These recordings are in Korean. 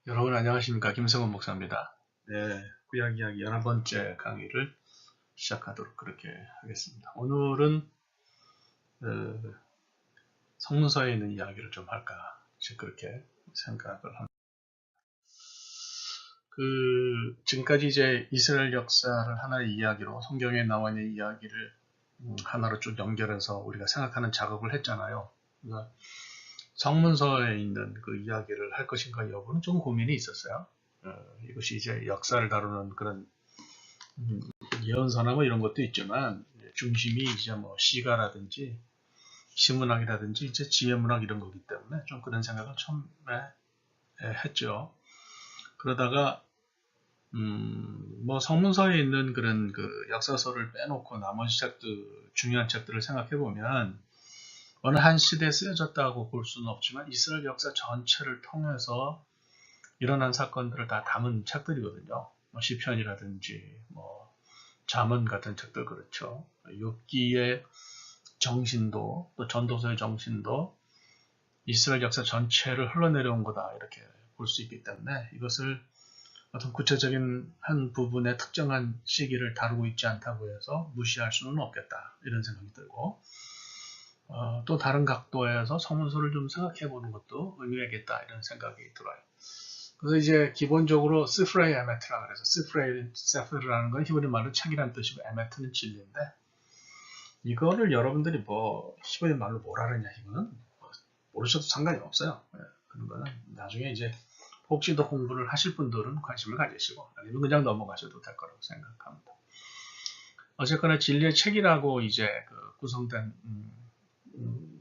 여러분 안녕하십니까? 김성원 목사입니다. 네, 구약 이야기 11번째 강의를 시작하도록 그렇게 하겠습니다. 오늘은 성문서에 있는 이야기를 좀 할까 그렇게 생각을 합니다. 지금까지 이제 이스라엘 역사를 하나의 이야기로 성경에 나와 있는 이야기를 하나로 쭉 연결해서 우리가 생각하는 작업을 했잖아요. 그러니까 성문서에 있는 그 이야기를 할 것인가 여부는 좀 고민이 있었어요. 이것이 이제 역사를 다루는 그런 예언서나 뭐 이런 것도 있지만 중심이 이제 뭐 시가라든지 시문학이라든지 이제 지혜문학 이런 거기 때문에 좀 그런 생각을 처음에 했죠. 그러다가 뭐 성문서에 있는 그런 그 역사서를 빼놓고 나머지 책들 중요한 책들을 생각해 보면 어느 한 시대에 쓰여졌다고 볼 수는 없지만 이스라엘 역사 전체를 통해서 일어난 사건들을 다 담은 책들이거든요. 뭐 시편이라든지 뭐 잠언 같은 책들 그렇죠. 욥기의 정신도 또 전도서의 정신도 이스라엘 역사 전체를 흘러내려온 거다 이렇게 볼 수 있기 때문에 이것을 어떤 구체적인 한 부분의 특정한 시기를 다루고 있지 않다고 해서 무시할 수는 없겠다 이런 생각이 들고 또 다른 각도에서 성문서를 좀 생각해 보는 것도 의미가 있겠다 이런 생각이 들어요. 그래서 이제 기본적으로 스프레이 에메트라 그래서 스프레이 세프르라는 건 히브리 말로 책이란 뜻이고 에메트는 진리인데 이거를 여러분들이 뭐 히브리 말로 뭐라 그러냐 이거는 모르셔도 상관이 없어요. 그런 거는 나중에 이제 혹시 더 공부를 하실 분들은 관심을 가지시고 아니면 그냥 넘어가셔도 될 거라고 생각합니다. 어쨌거나 진리의 책이라고 이제 구성된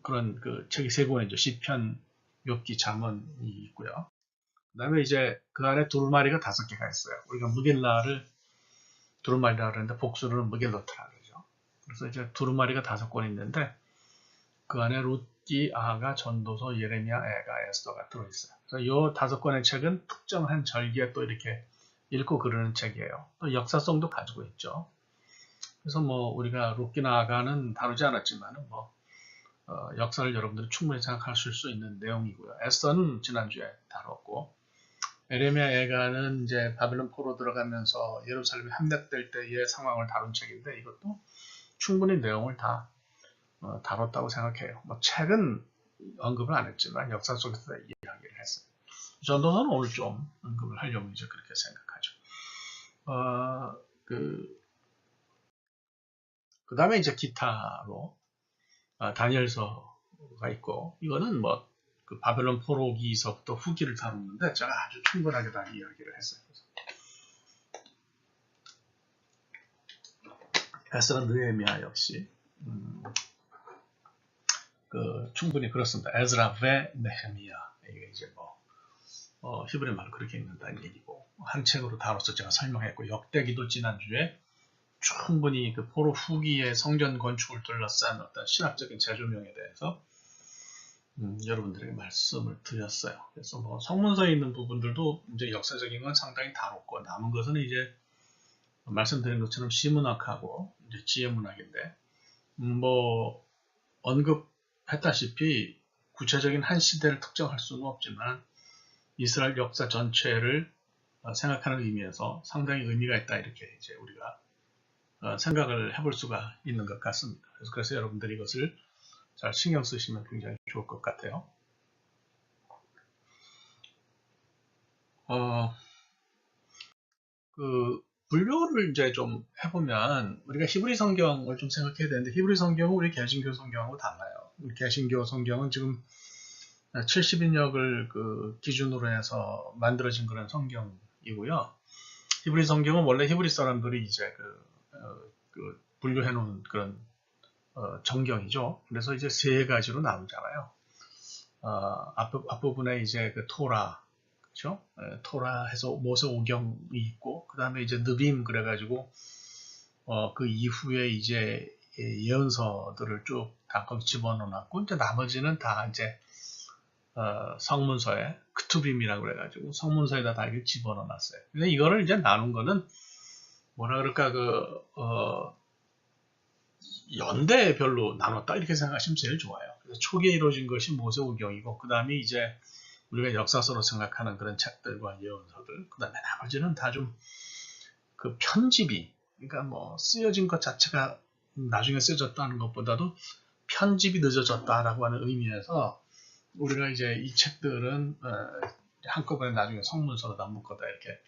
그런 그 책이 세 권이죠. 시편, 욥기, 잠언이 있고요. 그 다음에 이제 그 안에 두루마리가 5개가 있어요. 우리가 무길라를 두루마리라 그러는데 복수로는 무길로트라 그러죠. 그래서 이제 두루마리가 5권 있는데 그 안에 룻기, 아가, 전도서, 예레미야, 에가, 에스더가 들어있어요. 그래서 이 5권의 책은 특정한 절기에 또 이렇게 읽고 그러는 책이에요. 또 역사성도 가지고 있죠. 그래서 뭐 우리가 룻기나 아가는 다루지 않았지만은 뭐 역사를 여러분들이 충분히 생각하실 수 있는 내용이고요. 에스더는 지난주에 다뤘고 에레미야 에가는 이제 바벨론 포로 들어가면서 예루살렘이 함락될 때의 상황을 다룬 책인데 이것도 충분히 내용을 다 다뤘다고 생각해요. 뭐 책은 언급을 안 했지만 역사 속에서 이야기를 했어요. 전도서는 오늘 좀 언급을 하려고 이제 그렇게 생각하죠. 그 다음에 이제 기타로 다니엘서가 있고 이거는 뭐 그 바벨론 포로기서부터 후기를 다루는데 제가 아주 충분하게 다 이야기를 했어요. 에스라 느헤미야 역시 충분히 그렇습니다. 에즈라 베 네헤미야 이게 이제 뭐 히브리 말로 그렇게 읽는다는 얘기고 한 책으로 다뤄서 제가 설명했고 역대기도 지난주에 충분히 그 포로 후기의 성전 건축을 둘러싼 어떤 신학적인 재조명에 대해서 여러분들에게 말씀을 드렸어요. 그래서 뭐 성문서에 있는 부분들도 이제 역사적인 건 상당히 다뤘고 남은 것은 이제 말씀드린 것처럼 시문학하고 이제 지혜문학인데 뭐 언급했다시피 구체적인 한 시대를 특정할 수는 없지만 이스라엘 역사 전체를 생각하는 의미에서 상당히 의미가 있다 이렇게 이제 우리가 생각을 해볼 수가 있는 것 같습니다. 그래서 여러분들이 이것을 잘 신경 쓰시면 굉장히 좋을 것 같아요. 분류를 이제 좀 해보면 우리가 히브리 성경을 좀 생각해야 되는데 히브리 성경은 우리 개신교 성경하고 달라요. 우리 개신교 성경은 지금 70인역을 기준으로 해서 만들어진 그런 성경이고요. 히브리 성경은 원래 히브리 사람들이 이제 분류해 놓은 그런 정경이죠. 그래서 이제 3가지로 나누잖아요. 앞부분에 이제 토라, 그렇죠? 토라 해서 모세 오경이 있고, 그 다음에 이제 느빔 그래가지고 그 이후에 이제 예언서들을 쭉 다 거기 집어넣어놨고, 이제 나머지는 다 이제 성문서에 크투빔이라고 그래가지고 성문서에다 다 이렇게 집어넣어놨어요. 근데 이거를 이제 나눈 거는 뭐라 그럴까 연대별로 나눴다 이렇게 생각하시면 제일 좋아요. 그래서 초기에 이루어진 것이 모세오경이고 그 다음에 이제 우리가 역사서로 생각하는 그런 책들과 예언서들, 그 다음에 나머지는 다 좀 그 편집이, 그러니까 뭐 쓰여진 것 자체가 나중에 쓰여졌다는 것보다도 편집이 늦어졌다라고 하는 의미에서 우리가 이제 이 책들은 한꺼번에 나중에 성문서로 다 묶어다 이렇게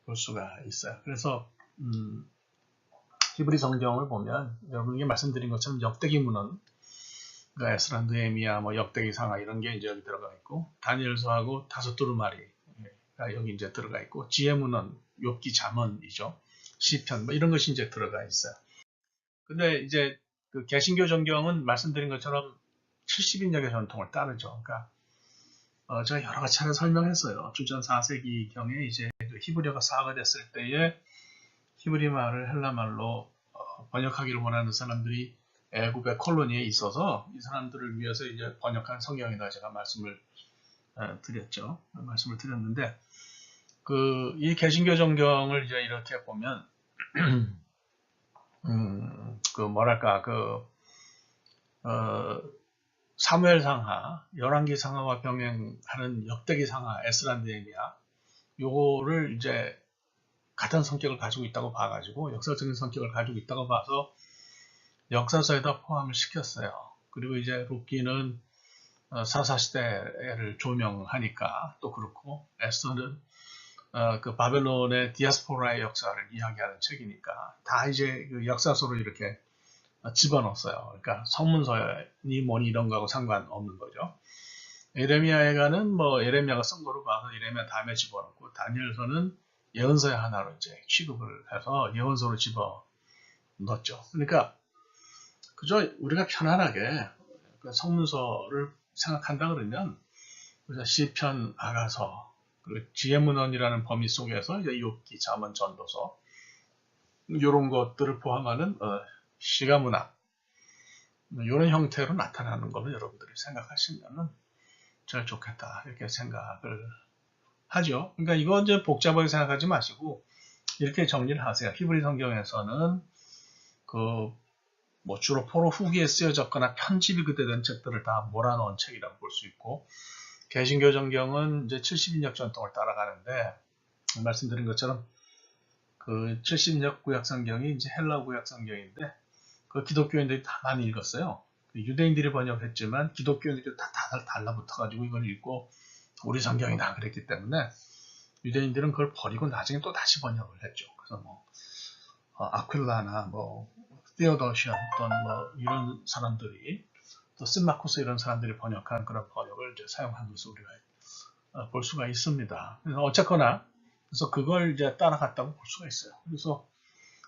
볼 수가 있어요. 그래서 히브리 성경을 보면 여러분에게 말씀드린 것처럼 역대기 문헌, 그러니까 에스라, 느헤미야, 뭐 역대기 상하 이런 게 이제 여기 들어가 있고, 다니엘서하고 다섯 두루마리가 여기 이제 들어가 있고, 지혜문헌, 욥기, 잠언이죠. 시편 뭐 이런 것이 이제 들어가 있어요. 근데 이제 그 개신교 정경은 말씀드린 것처럼 70인역의 전통을 따르죠. 그러니까 제가 여러 차례 설명했어요. 주전 4세기 경에 이제 그 히브리어가 사가 됐을 때에 히브리 말을 헬라 말로 번역하기를 원하는 사람들이 애굽의 콜로니에 있어서 이 사람들을 위해서 이제 번역한 성경이다 제가 말씀을 드렸죠. 말씀을 드렸는데 이 개신교 정경을 이제 이렇게 보면 사무엘 상하, 열왕기 상하와 병행하는 역대기 상하, 에스라, 느헤미야 요거를 이제 같은 성격을 가지고 있다고 봐가지고 역사적인 성격을 가지고 있다고 봐서 역사서에다 포함을 시켰어요. 그리고 이제 룻기는 사사시대를 조명하니까 또 그렇고, 에스더는 그 바벨론의 디아스포라의 역사를 이야기하는 책이니까 다 이제 그 역사서로 이렇게 집어넣었어요. 그러니까 성문서니 뭐니 이런 거하고 상관없는 거죠. 예레미야에가는 뭐 예레미야가 쓴 거로 봐서 예레미야 다음에 집어넣고, 다니엘서는 예언서의 하나로 이제 취급을 해서 예언서로 집어넣었죠. 그러니까 그저 우리가 편안하게 그 성문서를 생각한다 그러면 시편, 아가서, 그리고 지혜문헌이라는 범위 속에서 이제 욥기, 잠언, 전도서 이런 것들을 포함하는 시가문학 이런 형태로 나타나는 걸로 여러분들이 생각하시면 제일 좋겠다 이렇게 생각을 하죠. 그러니까 이거 이제 복잡하게 생각하지 마시고 이렇게 정리를 하세요. 히브리 성경에서는 뭐 주로 포로 후기에 쓰여졌거나 편집이 그때 된 책들을 다 몰아넣은 책이라고 볼 수 있고, 개신교 정경은 이제 70인역 전통을 따라가는데, 말씀드린 것처럼 그 70인역 구약 성경이 이제 헬라 구약 성경인데, 그 기독교인들이 다 많이 읽었어요. 유대인들이 번역했지만 기독교인들이 다 달라붙어가지고 이걸 읽고 우리 성경이다 그랬기 때문에 유대인들은 그걸 버리고 나중에 또 다시 번역을 했죠. 그래서 뭐 아퀴라나 뭐 디오도시안 또는 뭐 이런 사람들이, 또 쓴마쿠스 이런 사람들이 번역한 그런 번역을 이제 사용한 것을 우리가 볼 수가 있습니다. 그래서 어쨌거나 그래서 그걸 이제 따라갔다고 볼 수가 있어요. 그래서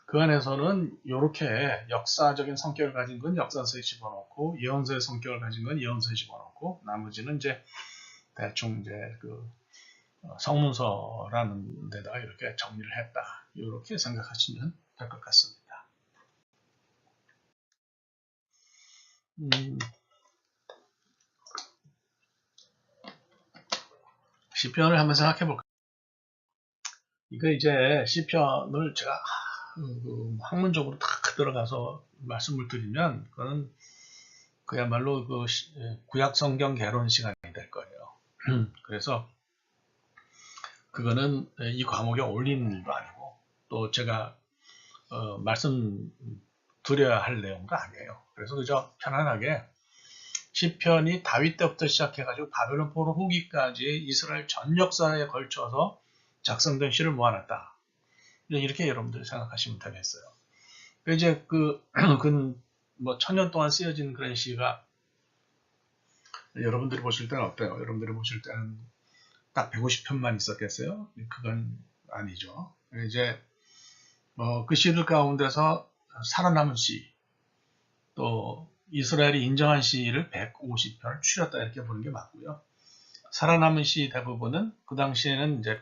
그 안에서는 이렇게 역사적인 성격을 가진 건 역사서에 집어넣고, 예언서의 성격을 가진 건 예언서에 집어넣고, 나머지는 이제 대충 이제 그 성문서라는 데다가 이렇게 정리를 했다. 이렇게 생각하시면 될 것 같습니다. 시편을 한번 생각해 볼까요? 이거 이제 시편을 제가 학문적으로 딱 들어가서 말씀을 드리면 그거는 그야말로 그 구약 성경 개론 시간이 될 거예요. 그래서 그거는 이 과목에 어울리는 일도 아니고, 또 제가 말씀드려야 할 내용도 아니에요. 그래서 그저 편안하게 시편이 다윗 때부터 시작해가지고 바벨론 포로 후기까지 이스라엘 전 역사에 걸쳐서 작성된 시를 모아놨다. 이렇게 여러분들이 생각하시면 되겠어요. 이제 뭐 천년 동안 쓰여진 그런 시가 여러분들이 보실 때는 어때요? 여러분들이 보실 때는 딱 150편만 있었겠어요? 그건 아니죠. 이제 그 시들 가운데서 살아남은 시, 또 이스라엘이 인정한 시를 150편을 추렸다 이렇게 보는 게 맞고요. 살아남은 시 대부분은 그 당시에는 이제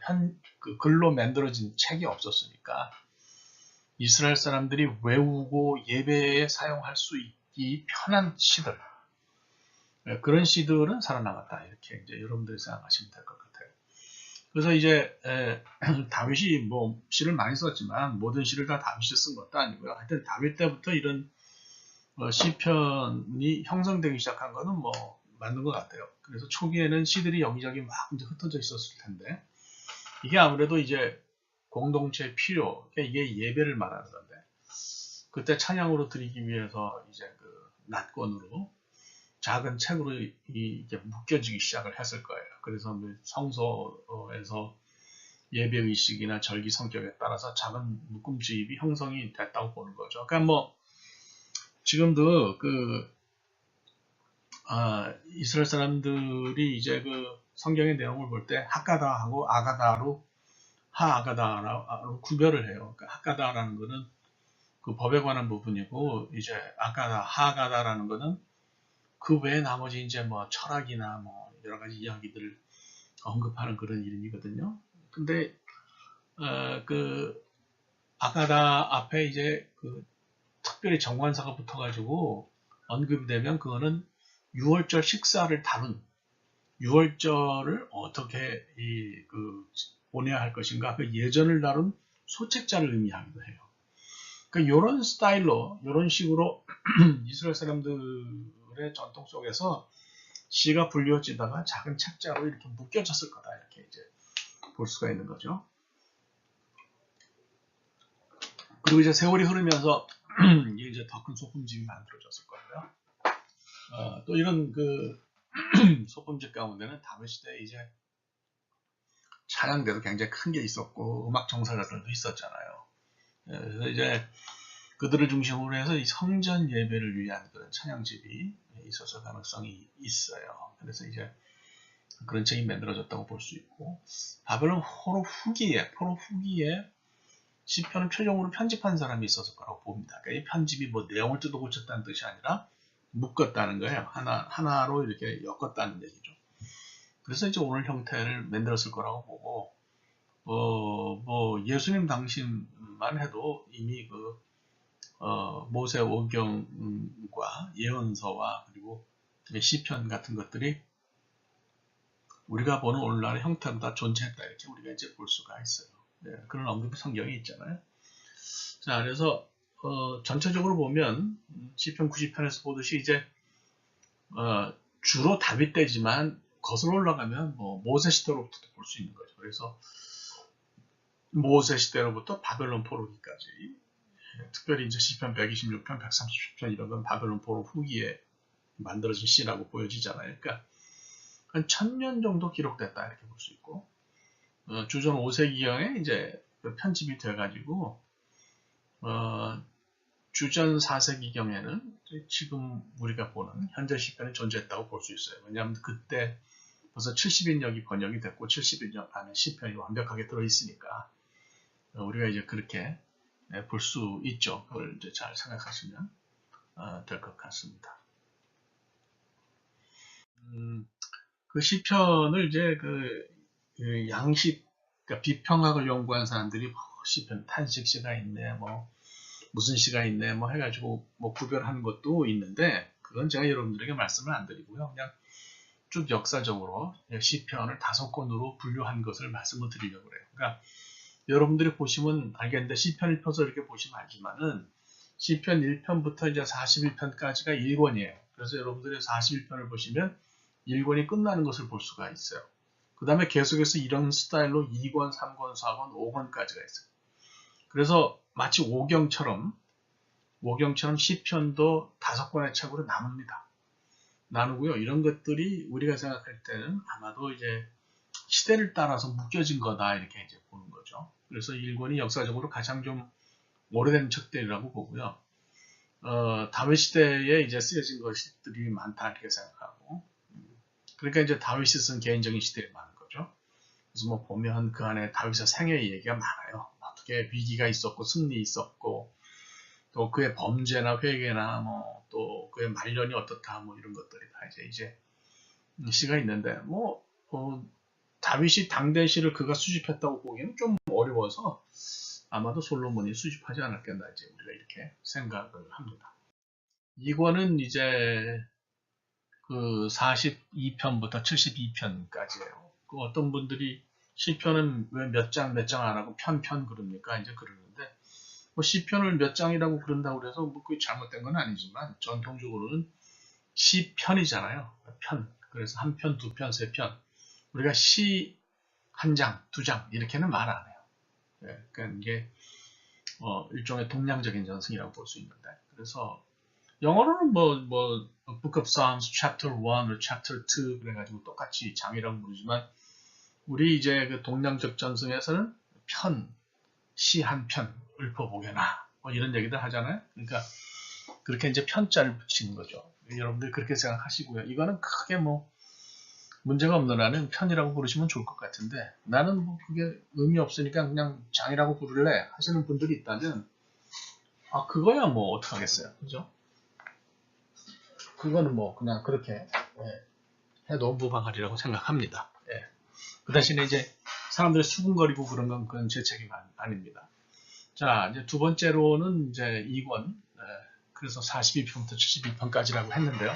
글로 만들어진 책이 없었으니까 이스라엘 사람들이 외우고 예배에 사용할 수 있기 편한 시들, 그런 시들은 살아남았다 이렇게 이제 여러분들이 생각하시면 될 것 같아요. 그래서 이제 다윗이 뭐 시를 많이 썼지만 모든 시를 다 다윗이 쓴 것도 아니고요. 하여튼 다윗 때부터 이런 시편이 형성되기 시작한 거는 뭐 맞는 것 같아요. 그래서 초기에는 시들이 여기저기 막 이제 흩어져 있었을 텐데, 이게 아무래도 이제 공동체의 필요, 그러니까 이게 예배를 말하는 건데, 그때 찬양으로 드리기 위해서 이제 그 낫권으로 작은 책으로 이게 묶여지기 시작을 했을 거예요. 그래서 성소에서 예배 의식이나 절기 성격에 따라서 작은 묶음집이 형성이 됐다고 보는 거죠. 그러니까 뭐 지금도 이스라엘 사람들이 이제 그 성경의 내용을 볼 때 핫가다하고 아가다로 하아가다로 구별을 해요. 그러니까 핫가다라는 거는 그 법에 관한 부분이고, 이제 아가다 하아가다라는 거는 그 외에 나머지 이제 뭐 철학이나 뭐 여러 가지 이야기들을 언급하는 그런 이름이거든요. 근데 그 아가다 앞에 이제 그 특별히 정관사가 붙어가지고 언급이 되면 그거는 유월절 식사를 다룬, 유월절을 어떻게 보내야 할 것인가, 그 예전을 다룬 소책자를 의미하기도 해요. 그러니까 이런 스타일로, 이런 식으로 이스라엘 사람들의 전통 속에서 시가 불리워지다가 작은 책자로 이렇게 묶여졌을 거다, 이렇게 이제 볼 수가 있는 거죠. 그리고 이제 세월이 흐르면서 이게 이제 더 큰 소품집이 만들어졌을 거고요. 또 이런 그 소품집 가운데는 다윗 시대에 이제 찬양대도 굉장히 큰 게 있었고 음악 종사자들도 있었잖아요. 그래서 이제 그들을 중심으로 해서 이 성전 예배를 위한 그런 찬양집이 있었을 가능성이 있어요. 그래서 이제 그런 책이 만들어졌다고 볼 수 있고, 바벨론 포로 후기에 시편을 표정으로 편집한 사람이 있었을 거라고 봅니다. 그러니까 이 편집이 뭐 내용을 뜯어 고쳤다는 뜻이 아니라 묶었다는 거예요. 하나로 이렇게 엮었다는 얘기죠. 그래서 이제 오늘 형태를 만들었을 거라고 보고, 뭐 예수님 당시만 해도 이미 모세 오경과 예언서와 그리고 시편 같은 것들이 우리가 보는 오늘날의 형태로 다 존재했다, 이렇게 우리가 이제 볼 수가 있어요. 네, 그런 언급이 성경에 있잖아요. 자, 그래서 전체적으로 보면 시편 90편에서 보듯이 이제 주로 다윗 때지만 거슬러 올라가면 뭐 모세 시대로부터 볼 수 있는 거죠. 그래서 모세 시대로부터 바벨론 포로기까지, 특별히 이제 시편 126편, 130편 이런 건 바벨론 포로 후기에 만들어진 시라고 보여지잖아요. 그러니까 한 1000년 정도 기록됐다, 이렇게 볼 수 있고, 주전 5세기경에 이제 편집이 돼가지고 주전 4세기경에는 지금 우리가 보는 현재 시편이 존재했다고 볼 수 있어요. 왜냐하면 그때 벌써 70인역이 번역이 됐고 70인역 안에 시편이 완벽하게 들어있으니까 우리가 이제 그렇게 볼 수 있죠. 그걸 이제 잘 생각하시면 될 것 같습니다. 그 시편을 이제 그 양식, 그러니까 비평학을 연구한 사람들이 시편 탄식시가 있네, 뭐 무슨 시가 있네, 뭐 해가지고 뭐 구별하는 것도 있는데, 그건 제가 여러분들에게 말씀을 안 드리고요. 그냥 쭉 역사적으로 시편을 5권으로 분류한 것을 말씀을 드리려고 그래요. 그러니까 여러분들이 보시면 알겠는데, 시편 1편서 이렇게 보시면 알지만은 시편 1편부터 이제 41편까지가 1권이에요. 그래서 여러분들이 41편을 보시면 1권이 끝나는 것을 볼 수가 있어요. 그 다음에 계속해서 이런 스타일로 2권, 3권, 4권, 5권까지가 있어요. 그래서 마치 오경처럼 시편도 5권의 책으로 나누고요. 이런 것들이 우리가 생각할 때는 아마도 이제 시대를 따라서 묶여진 거다, 이렇게 이제 보는 거죠. 그래서 1권이 역사적으로 가장 좀 오래된 책들이라고 보고요. 다윗 시대에 이제 쓰여진 것들이 많다, 이렇게 생각하고, 그러니까 이제 다윗이 쓴 개인적인 시들이 많은 거죠. 그래서 뭐 보면 그 안에 다윗의 생애의 얘기가 많아요. 어떻게 위기가 있었고 승리 있었고, 또 그의 범죄나 회개나 뭐 또 그의 말년이 어떻다, 뭐 이런 것들이 다 이제 시가 있는데, 뭐 다윗이 당대 시를 그가 수집했다고 보기에는 좀 어려워서 아마도 솔로몬이 수집하지 않았겠나, 이제 우리가 이렇게 생각을 합니다. 이거는 이제 그 42편부터 72편까지예요. 그 어떤 분들이 시편은 왜 몇 장 안 하고 편 그럽니까, 이제 그러는데, 뭐 시편을 몇 장이라고 그런다고 해서 뭐 그게 잘못된 건 아니지만 전통적으로는 시편이잖아요. 편. 그래서 한 편, 두 편, 세 편. 우리가 시 한 장, 두 장 이렇게는 말 안 해요. 예, 그러니까 이게 일종의 동량적인 전승이라고 볼 수 있는데, 그래서 영어로는 Book of Psalms Chapter 1, Chapter 2 그래가지고 똑같이 장이라고 부르지만, 우리 이제 그 동량적 전승에서는 편, 시 한 편, 읊어보게나 뭐 이런 얘기들 하잖아요. 그러니까 그렇게 이제 편자를 붙이는 거죠. 여러분들 그렇게 생각하시고요. 이거는 크게 뭐 문제가 없는 한은 편이라고 부르시면 좋을 것 같은데, 나는 뭐 그게 의미 없으니까 그냥 장이라고 부를래 하시는 분들이 있다면, 그거야 뭐 어떡하겠어요. 그죠? 그거는 뭐 그냥 그렇게 해도 무방하리라고 생각합니다. 예. 그 대신에 이제 사람들이 수군거리고 그런 건 그건 제 책임 아닙니다. 자, 이제 두 번째로는 이제 2권, 그래서 42편부터 72편까지라고 했는데요.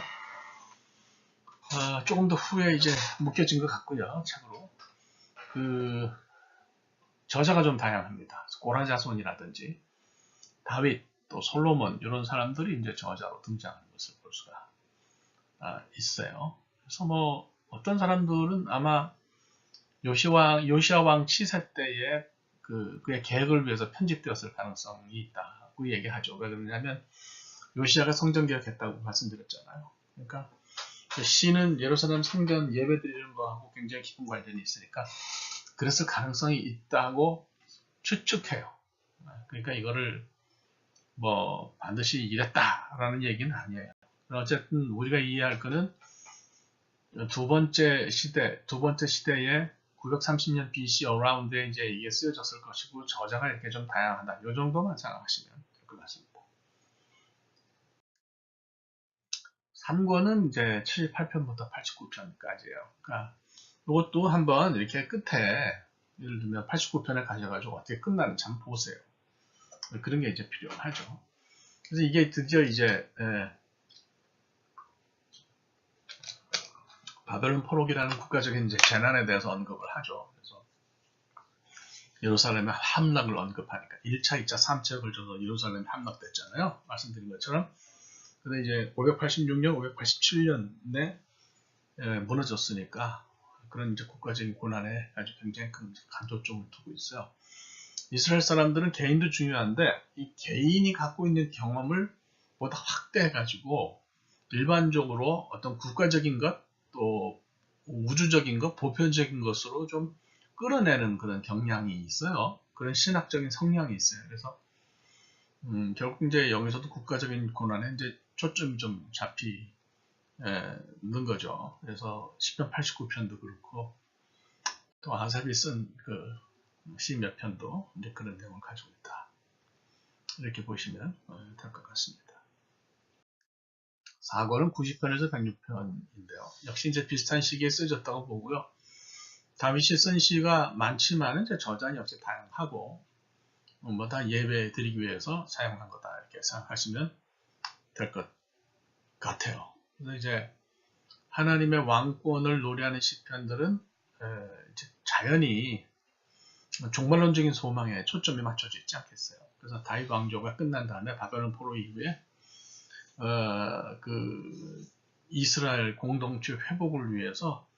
조금 더 후에 이제 묶여진 것 같고요, 책으로. 저자가 좀 다양합니다. 고라 자손이라든지 다윗, 또 솔로몬 이런 사람들이 이제 저자로 등장하는 것을 볼 수가 있어요. 그래서 뭐 어떤 사람들은 아마 요시아 왕 치세 때에 그의 계획을 위해서 편집되었을 가능성이 있다고 얘기하죠. 왜 그러냐면 요시아가 성전 개혁했다고 말씀드렸잖아요. 그러니까 시는 예루살렘 성전 예배드리는 거하고 굉장히 깊은 관련이 있으니까 그랬을 가능성이 있다고 추측해요. 그러니까 이거를 뭐 반드시 이랬다라는 얘기는 아니에요. 어쨌든 우리가 이해할 거는 두 번째 시대에 930년 BC 어라운드에 이제 이게 쓰여졌을 것이고, 저자가 이렇게 좀 다양하다. 이 정도만 생각하시면 될 것 같습니다. 3권은 이제 78편부터 89편까지예요. 그러니까 이것도 한번 이렇게 끝에 예를 들면 89편을 가져가지고 어떻게 끝나는지 한번 보세요. 그런 게 이제 필요하죠. 그래서 이게 드디어 이제 바벨론 포로기라는 국가적인 이제 재난에 대해서 언급을 하죠. 그래서 예루살렘의 함락을 언급하니까 1차, 2차, 3차에 걸쳐서 예루살렘이 함락됐잖아요. 말씀드린 것처럼. 근데 이제 586년, 587년에 무너졌으니까 그런 이제 국가적인 고난에 아주 굉장히 큰 간접점을 두고 있어요. 이스라엘 사람들은 개인도 중요한데 이 개인이 갖고 있는 경험을 보다 확대해가지고 일반적으로 어떤 국가적인 것, 또 우주적인 것, 보편적인 것으로 좀 끌어내는 그런 경향이 있어요. 그런 신학적인 성향이 있어요. 그래서 결국 이제 여기서도 국가적인 고난에 이제 초점이 좀 잡히는 거죠. 그래서 10편 89편도 그렇고, 또 아삽이 쓴 그 시 몇 편도 이제 그런 내용을 가지고 있다. 이렇게 보시면 될 것 같습니다. 4권은 90편에서 106편인데요. 역시 이제 비슷한 시기에 쓰여졌다고 보고요. 다윗이 쓴 시가 많지만 이제 저자는 역시 다양하고, 뭐 다 예배 드리기 위해서 사용한 거다 이렇게 생각하시면 될 것 같아요. 그래서 이제 하나님의 왕권을 노래하는 시편들은 이제 자연히 종말론적인 소망에 초점이 맞춰져 있지 않겠어요. 그래서 다윗 왕조가 끝난 다음에 바벨론 포로 이후에 그 이스라엘 공동체 회복을 위해서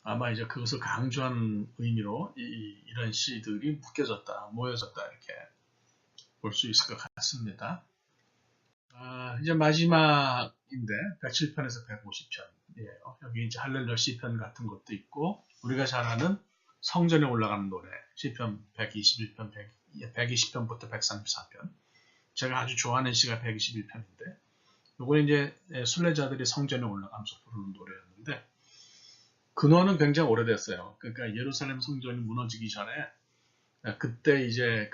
아마 이제 그것을 강조하는 의미로 이런 시들이 모여졌다 이렇게 볼 수 있을 것 같습니다. 이제 마지막인데 107편에서 150편이에요. 여기 이제 할렐루야 시편 같은 것도 있고, 우리가 잘 아는 성전에 올라가는 노래 시편 121편, 120편부터 134편. 제가 아주 좋아하는 시가 121편인데, 요건 이제 순례자들이 성전에 올라가면서 부르는 노래였는데, 근원은 굉장히 오래됐어요. 그러니까 예루살렘 성전이 무너지기 전에 그때 이제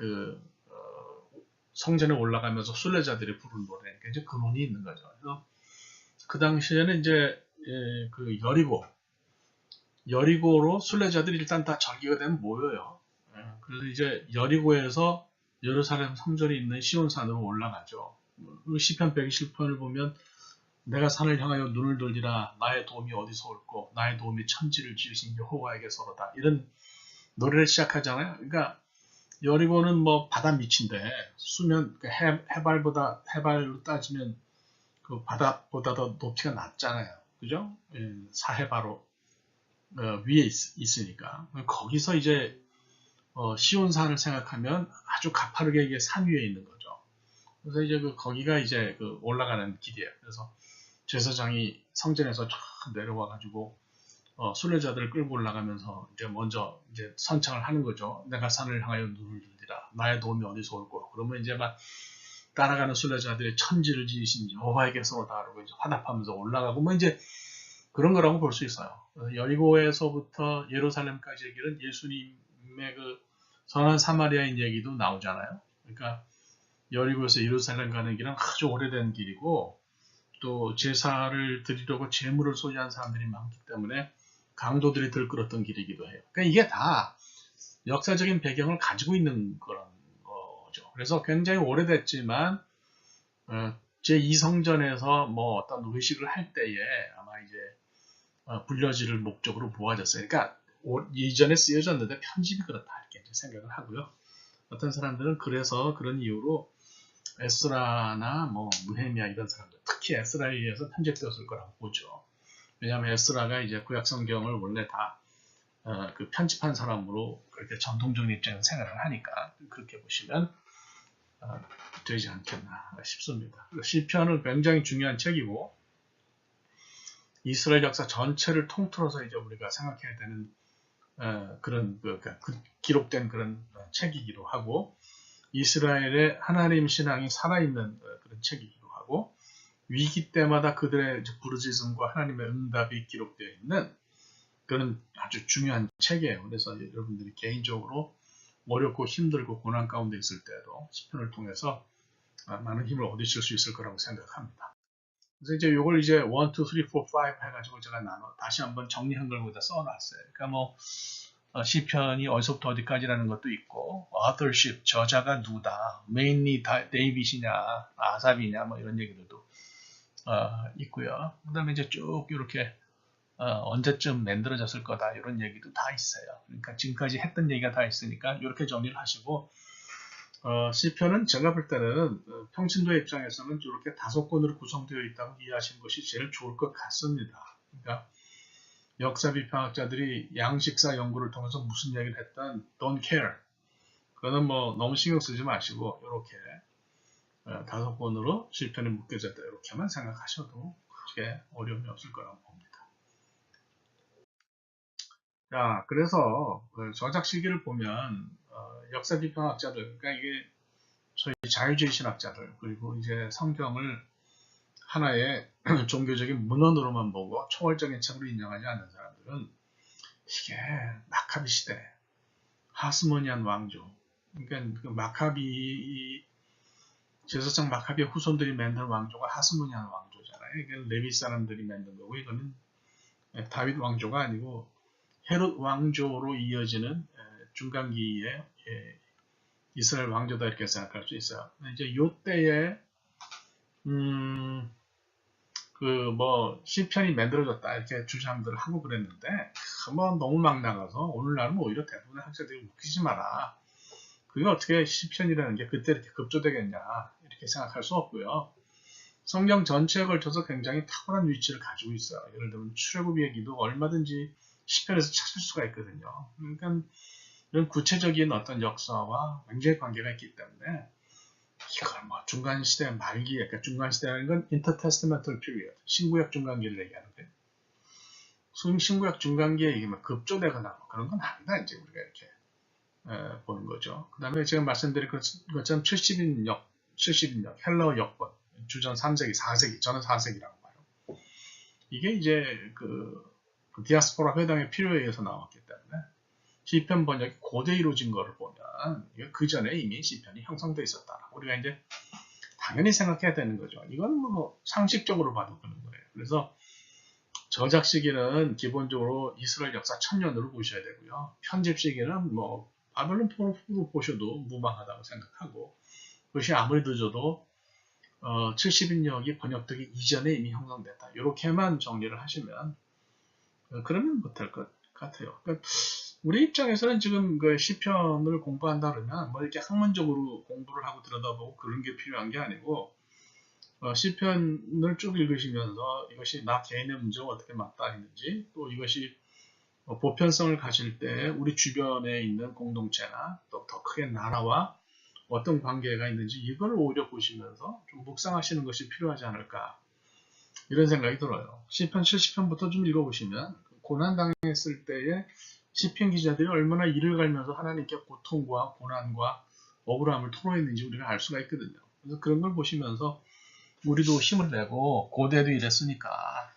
성전에 올라가면서 순례자들이 부른 노래니까 이제 근원이 있는 거죠. 그래서 그 당시에는 이제 그 여리고로 순례자들이 일단 다 절기가 되면 모여요. 그래서 이제 여리고에서 예루살렘 성전이 있는 시온산으로 올라가죠. 시편 120편을 보면 내가 산을 향하여 눈을 돌리라, 나의 도움이 어디서 올꼬, 나의 도움이 천지를 지으신 여호와에게서로다, 이런 노래를 시작하잖아요. 그러니까 여리고는 뭐 바다 밑인데 수면 해발로 따지면 그 바닥보다 더 높이가 낮잖아요. 그죠? 사해 바로 위에 있으니까. 거기서 이제 시온산을 생각하면 아주 가파르게 이게 산 위에 있는 거죠. 그래서 이제 거기가 이제 올라가는 길이에요. 그래서 제사장이 성전에서 쫙 내려와가지고 순례자들을 끌고 올라가면서 이제 먼저 이제 선창을 하는 거죠. 내가 산을 향하여 눈을 들리라. 나의 도움이 어디서 올꼬. 그러면 이제 막 따라가는 순례자들의 천지를 지으신 여호와에게서로다. 그러고 이제 화답하면서 올라가고 뭐 이제 그런 거라고 볼 수 있어요. 여리고에서부터 예루살렘까지의 길은 예수님의 선한 사마리아인 얘기도 나오잖아요. 그러니까 여리고에서 예루살렘 가는 길은 아주 오래된 길이고 또 제사를 드리려고 제물을 소지한 사람들이 많기 때문에 강도들이 들끓었던 길이기도 해요. 그러니까 이게 다 역사적인 배경을 가지고 있는 그런 거죠. 그래서 굉장히 오래됐지만 제2성전에서 뭐 어떤 의식을 할 때에 아마 이제 불려지를 목적으로 모아졌어요. 그러니까 이전에 쓰여졌는데 편집이 그렇다 이렇게 생각을 하고요. 어떤 사람들은 그래서 그런 이유로 에스라나 뭐 느헤미야 이런 사람들, 특히 에스라에 의해서 편집되었을 거라고 보죠. 왜냐하면 에스라가 이제 구약 성경을 원래 다 편집한 사람으로 그렇게 전통적인 입장에서 생각을 하니까 그렇게 보시면 되지 않겠나 싶습니다. 시편은 굉장히 중요한 책이고 이스라엘 역사 전체를 통틀어서 이제 우리가 생각해야 되는 그런 기록된 그런 책이기도 하고 이스라엘의 하나님 신앙이 살아있는 그런 책이기도 하고 위기 때마다 그들의 부르짖음과 하나님의 응답이 기록되어 있는 그런 아주 중요한 책이에요. 그래서 여러분들이 개인적으로 어렵고 힘들고 고난 가운데 있을 때도 시편을 통해서 많은 힘을 얻으실 수 있을 거라고 생각합니다. 그래서 이제 이걸 이제 1, 2, 3, 4, 5 해가지고 제가 다시 한번 정리한 걸 거기다 써놨어요. 그러니까 뭐 시편이 어디서부터 어디까지라는 것도 있고 authorship, 저자가 누구다, 메인리 데이빗이냐, 아삽이냐 뭐 이런 얘기들도 있고요. 그 다음에 이제 쭉 이렇게 언제쯤 만들어졌을 거다 이런 얘기도 다 있어요. 그러니까 지금까지 했던 얘기가 다 있으니까 이렇게 정리를 하시고 시편은 제가 볼 때는 평신도의 입장에서는 이렇게 5권으로 구성되어 있다고 이해하시는 것이 제일 좋을 것 같습니다. 그러니까 역사 비판학자들이 양식사 연구를 통해서 무슨 얘기를 했던 don't care. 그거는 뭐 너무 신경 쓰지 마시고 이렇게 5권으로 시편이 묶여졌다 이렇게만 생각하셔도 크게 어려움이 없을 거라고 봅니다. 자, 그래서 저작 시기를 보면 역사 비판학자들, 그러니까 이게 소위 자유주의 신학자들 그리고 이제 성경을 하나의 종교적인 문헌으로만 보고 초월적인 책으로 인정하지 않는 사람들은 이게 마카비 시대, 하스모니안 왕조, 그러니까 그 마카비 제사장 마카비의 후손들이 만든 왕조가 하스모니안 왕조잖아요. 이건 레위 사람들이 만든 거고 이거는 다윗 왕조가 아니고 헤롯 왕조로 이어지는 중간기의 이스라엘 왕조다 이렇게 생각할 수 있어요. 이제 요때에 뭐 시편이 만들어졌다 이렇게 주장들을 하고 그랬는데 뭐 너무 막 나가서 오늘날은 오히려 대부분의 학자들이 웃기지 마라. 그게 어떻게 시편이라는 게 그때 이렇게 급조되겠냐 이렇게 생각할 수 없고요. 성경 전체에 걸쳐서 굉장히 탁월한 위치를 가지고 있어요. 예를 들면 출애굽 얘기도 얼마든지 시편에서 찾을 수가 있거든요. 그러니까 이런 구체적인 어떤 역사와 굉장히 관계가 있기 때문에 이걸 뭐 중간시대 말기, 그러니까 중간시대라는 건 intertestamental period, 신구약 중간기를 얘기하는데 신구약 중간기에 얘기하면 급조되거나 그런 건 아니다. 이제 우리가 이렇게 보는 거죠. 그 다음에 제가 말씀드린 것처럼 70인역, 헬러 역번, 주전 3세기, 4세기, 저는 4세기라고 봐요. 이게 이제 디아스포라 회당의 필요에 의해서 나왔기 때문에 시편 번역이 고대 이루어진 거를 보면 그 전에 이미 시편이 형성되어 있었다. 우리가 이제 당연히 생각해야 되는 거죠. 이건 뭐 상식적으로 봐도 그런 거예요. 그래서 저작 시기는 기본적으로 이스라엘 역사 1000년으로 보셔야 되고요. 편집 시기는 뭐 바벨론 포로로 보셔도 무방하다고 생각하고 그것이 아무리 늦어도 70인역이 번역되기 이전에 이미 형성됐다. 이렇게만 정리를 하시면 그러면 못할 것 같아요. 그러니까 우리 입장에서는 지금 그 시편을 공부한다 그러면 뭐 이렇게 학문적으로 공부를 하고 들여다보고 그런 게 필요한 게 아니고 시편을 쭉 읽으시면서 이것이 나 개인의 문제와 어떻게 맞닿아있는지, 또 이것이 보편성을 가질 때 우리 주변에 있는 공동체나 또 더 크게 나라와 어떤 관계가 있는지 이걸 오히려 보시면서 좀 묵상하시는 것이 필요하지 않을까, 이런 생각이 들어요. 시편 70편부터 좀 읽어보시면 고난 당했을 때에 시편 기자들이 얼마나 이를 갈면서 하나님께 고통과 고난과 억울함을 토로했는지 우리가 알 수가 있거든요. 그래서 그런 걸 보시면서 우리도 힘을 내고 고대도 이랬으니까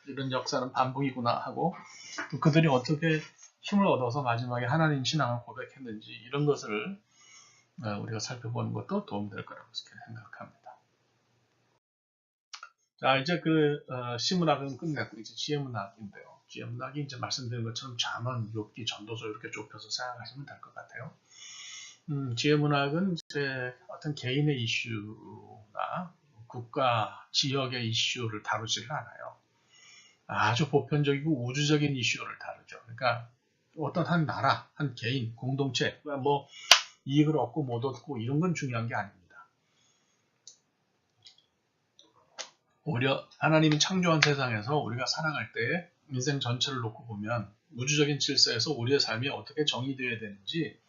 이런 역사는 반복이구나 하고, 또 그들이 어떻게 힘을 얻어서 마지막에 하나님 신앙을 고백했는지 이런 것을 우리가 살펴보는 것도 도움이 될 거라고 생각합니다. 자, 이제 시문학은 끝냈고 이제 지혜문학인데요. 지혜문학이 이제 말씀드린 것처럼 잠언, 욥기, 전도서 이렇게 좁혀서 생각하시면 될 것 같아요. 지혜문학은 이제 어떤 개인의 이슈나 국가, 지역의 이슈를 다루지를 않아요. 아주 보편적이고 우주적인 이슈를 다루죠. 그러니까 어떤 한 나라, 한 개인, 공동체, 뭐 이익을 얻고 못 얻고 이런 건 중요한 게 아닙니다. 오히려 하나님이 창조한 세상에서 우리가 살아갈 때 인생 전체를 놓고 보면 우주적인 질서에서 우리의 삶이 어떻게 정의되어야 되는지